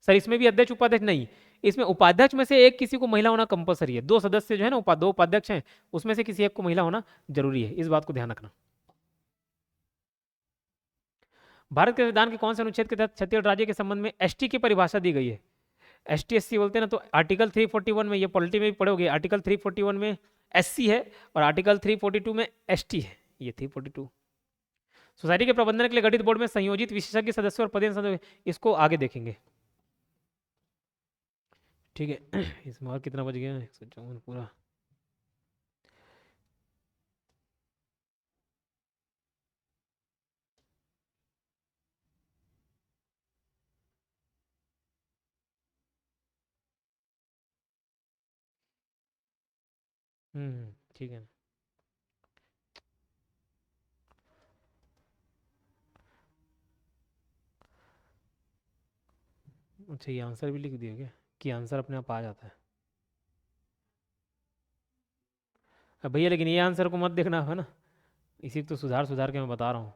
सर इसमें भी अध्यक्ष उपाध्यक्ष नहीं, इसमें उपाध्यक्ष में से एक किसी को महिला होना कंपलसरी है। 2 सदस्य जो है ना, 2 उपाध्यक्ष हैं, उसमें से किसी एक को महिला होना जरूरी है। इस बात को ध्यान रखना। भारत के संविधान के कौन से अनुच्छेद के तहत छत्तीसगढ़ राज्य के संबंध में एसटी की परिभाषा दी गई है? एसटी एससी बोलते हैं ना, तो आर्टिकल 341 में, ये पॉलिटी में भी पढ़ोगे, आर्टिकल 341 में एससी है और आर्टिकल 342 में एसटी है। ये 342। सोसाइटी के प्रबंधन के लिए गठित बोर्ड में संयोजित विशेषज्ञ सदस्य और पदेन सदस्य, इसको आगे देखेंगे। ठीक है। इसमें और कितना बच गया? 154 पूरा। ठीक है। अच्छा ये आंसर भी लिख दिया क्या, कि आंसर अपने आप आ जाता है? अब भैया लेकिन ये आंसर को मत देखना है ना, इसी को तो सुधार सुधार के मैं बता रहा हूँ।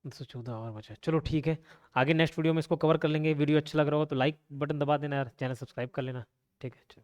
114 और बचा है। चलो ठीक है, आगे नेक्स्ट वीडियो में इसको कवर कर लेंगे। वीडियो अच्छा लग रहा हो तो लाइक बटन दबा देना यार, चैनल सब्सक्राइब कर लेना। ठीक है, चलो।